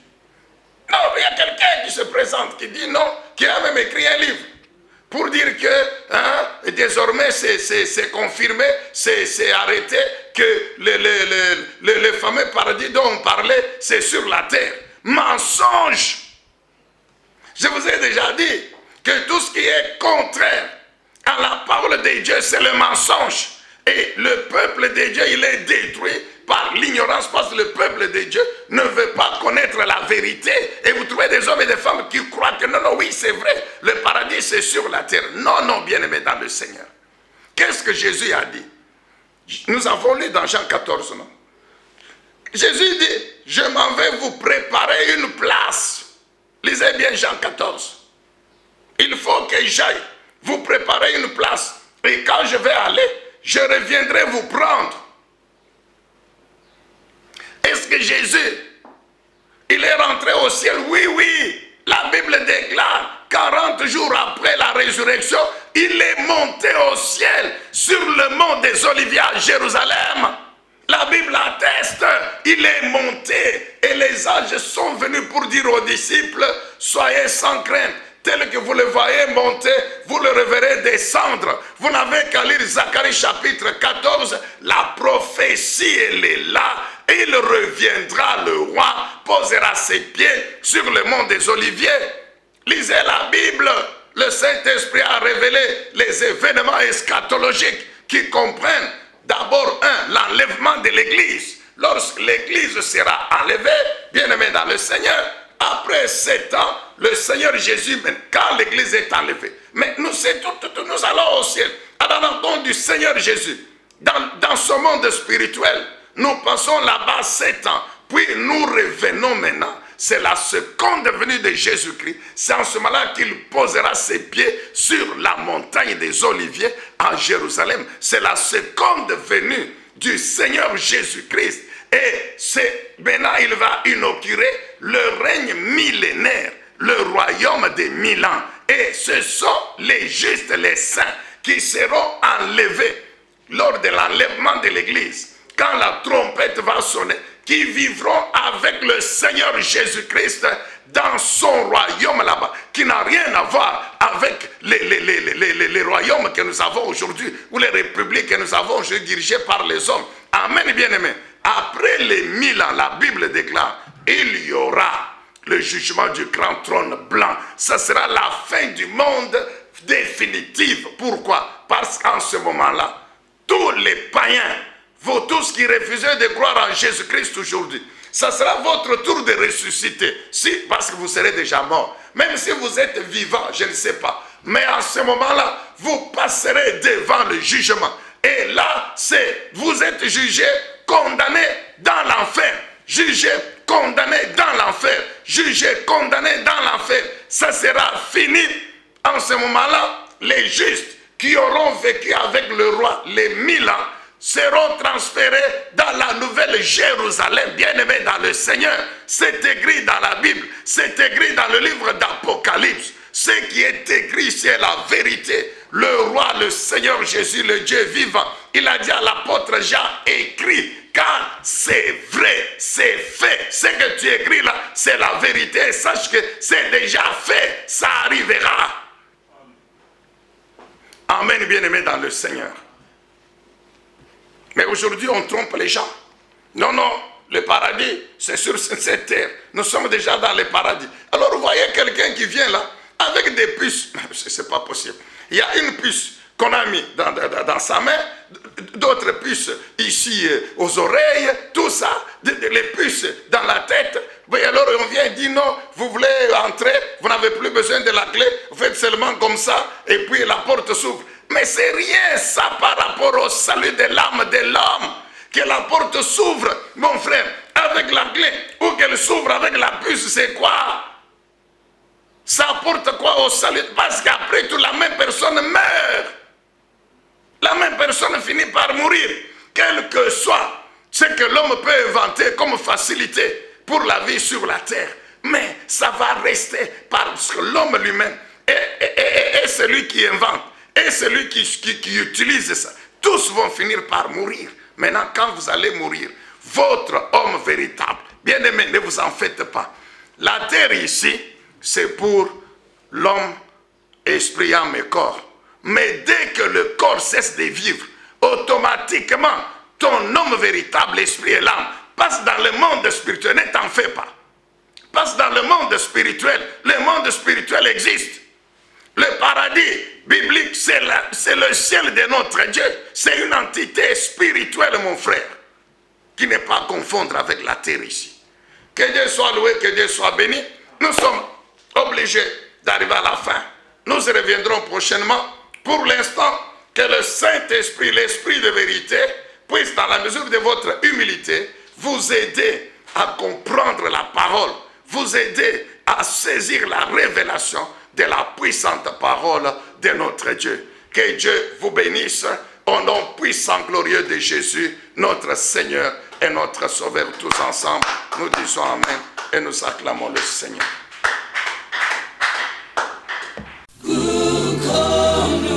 Non, il y a quelqu'un qui se présente, qui dit non, qui a même écrit un livre, pour dire que désormais c'est confirmé, c'est arrêté, que le fameux paradis dont on parlait, c'est sur la terre. Mensonge! Je vous ai déjà dit que tout ce qui est contraire à la parole de Dieu, c'est le mensonge. Et le peuple de Dieu, il est détruit par l'ignorance, parce que le peuple de Dieu ne veut pas connaître la vérité. Et vous trouvez des hommes et des femmes qui croient que non, oui, c'est vrai, le paradis c'est sur la terre. Non, bien-aimés dans le Seigneur. Qu'est-ce que Jésus a dit? Nous avons lu dans Jean 14, non? Jésus dit, je m'en vais vous préparer une place. Lisez bien Jean 14. Il faut que j'aille vous préparer une place. Et quand je vais aller, je reviendrai vous prendre. Jésus. Il est rentré au ciel, oui. La Bible déclare, 40 jours après la résurrection, il est monté au ciel sur le mont des Oliviers à Jérusalem. La Bible atteste, il est monté et les anges sont venus pour dire aux disciples, soyez sans crainte. Tel que vous le voyez monter, vous le reverrez descendre. Vous n'avez qu'à lire Zacharie chapitre 14, la prophétie elle est là. Et il reviendra, le roi posera ses pieds sur le mont des Oliviers. Lisez la Bible, le Saint-Esprit a révélé les événements eschatologiques qui comprennent d'abord l'enlèvement de l'Église. Lorsque l'Église sera enlevée, bien-aimé dans le Seigneur, après 7 ans, le Seigneur Jésus, quand l'Église est enlevée, mais nous allons au ciel, à la rencontre du Seigneur Jésus. Dans ce monde spirituel, nous passons là-bas 7 ans, puis nous revenons maintenant. C'est la seconde venue de Jésus-Christ. C'est en ce moment-là qu'il posera ses pieds sur la montagne des Oliviers à Jérusalem. C'est la seconde venue du Seigneur Jésus-Christ. Et maintenant, il va inaugurer le règne millénaire, le royaume des 1000 ans. Et ce sont les justes, les saints, qui seront enlevés lors de l'enlèvement de l'Église. Quand la trompette va sonner, qui vivront avec le Seigneur Jésus-Christ dans son royaume là-bas, qui n'a rien à voir avec les royaumes que nous avons aujourd'hui, ou les républiques que nous avons aujourd'hui dirigées par les hommes. Amen, bien-aimés. Après les 1000 ans, la Bible déclare, il y aura le jugement du grand trône blanc. Ça sera la fin du monde définitive. Pourquoi? Parce qu'en ce moment-là, tous les païens, vous tous qui refusez de croire en Jésus-Christ aujourd'hui, ça sera votre tour de ressusciter. Si, parce que vous serez déjà mort. Même si vous êtes vivant, je ne sais pas. Mais à ce moment-là, vous passerez devant le jugement. Et là, vous êtes jugé, condamné dans l'enfer. Jugé, condamné dans l'enfer. Jugé, condamné dans l'enfer. Ça sera fini. En ce moment-là, les justes qui auront vécu avec le roi les 1000 ans seront transférés dans la nouvelle Jérusalem, bien-aimés dans le Seigneur. C'est écrit dans la Bible, c'est écrit dans le livre d'Apocalypse. Ce qui est écrit, c'est la vérité. Le roi, le Seigneur Jésus, le Dieu vivant, il a dit à l'apôtre Jean, écrit, car c'est vrai, c'est fait. Ce que tu écris là, c'est la vérité. Sache que c'est déjà fait, ça arrivera. Amen, bien-aimés dans le Seigneur. Mais aujourd'hui, on trompe les gens. Non, le paradis, c'est sur cette terre. Nous sommes déjà dans le paradis. Alors, vous voyez quelqu'un qui vient là, avec des puces. C'est pas possible. Il y a une puce qu'on a mis dans sa main, d'autres puces ici aux oreilles, tout ça, les puces dans la tête. Et alors, on vient et dit non, vous voulez entrer, vous n'avez plus besoin de la clé, vous faites seulement comme ça, et puis la porte s'ouvre. Mais c'est rien ça par rapport au salut de l'âme de l'homme. Que la porte s'ouvre, mon frère, avec la clé, ou qu'elle s'ouvre avec la puce, c'est quoi? Ça apporte quoi au salut? Parce qu'après tout, la même personne meurt. La même personne finit par mourir. Quel que soit ce que l'homme peut inventer comme facilité pour la vie sur la terre. Mais ça va rester parce que l'homme lui-même est celui qui invente. Et celui qui utilise ça, tous vont finir par mourir. Maintenant, quand vous allez mourir, votre homme véritable, bien-aimé, ne vous en faites pas. La terre ici, c'est pour l'homme, esprit, âme et corps. Mais dès que le corps cesse de vivre, automatiquement, ton homme véritable, l'esprit et l'âme, passe dans le monde spirituel. Ne t'en fais pas. Passe dans le monde spirituel. Le monde spirituel existe. Le paradis biblique, c'est le ciel de notre Dieu. C'est une entité spirituelle, mon frère, qui n'est pas à confondre avec la terre ici. Que Dieu soit loué, que Dieu soit béni. Nous sommes obligés d'arriver à la fin. Nous reviendrons prochainement. Pour l'instant, que le Saint-Esprit, l'Esprit de vérité, puisse, dans la mesure de votre humilité, vous aider à comprendre la parole, vous aider à saisir la révélation de la puissante parole de notre Dieu. Que Dieu vous bénisse au nom puissant glorieux de Jésus, notre Seigneur et notre Sauveur. Tous ensemble, nous disons Amen et nous acclamons le Seigneur. Come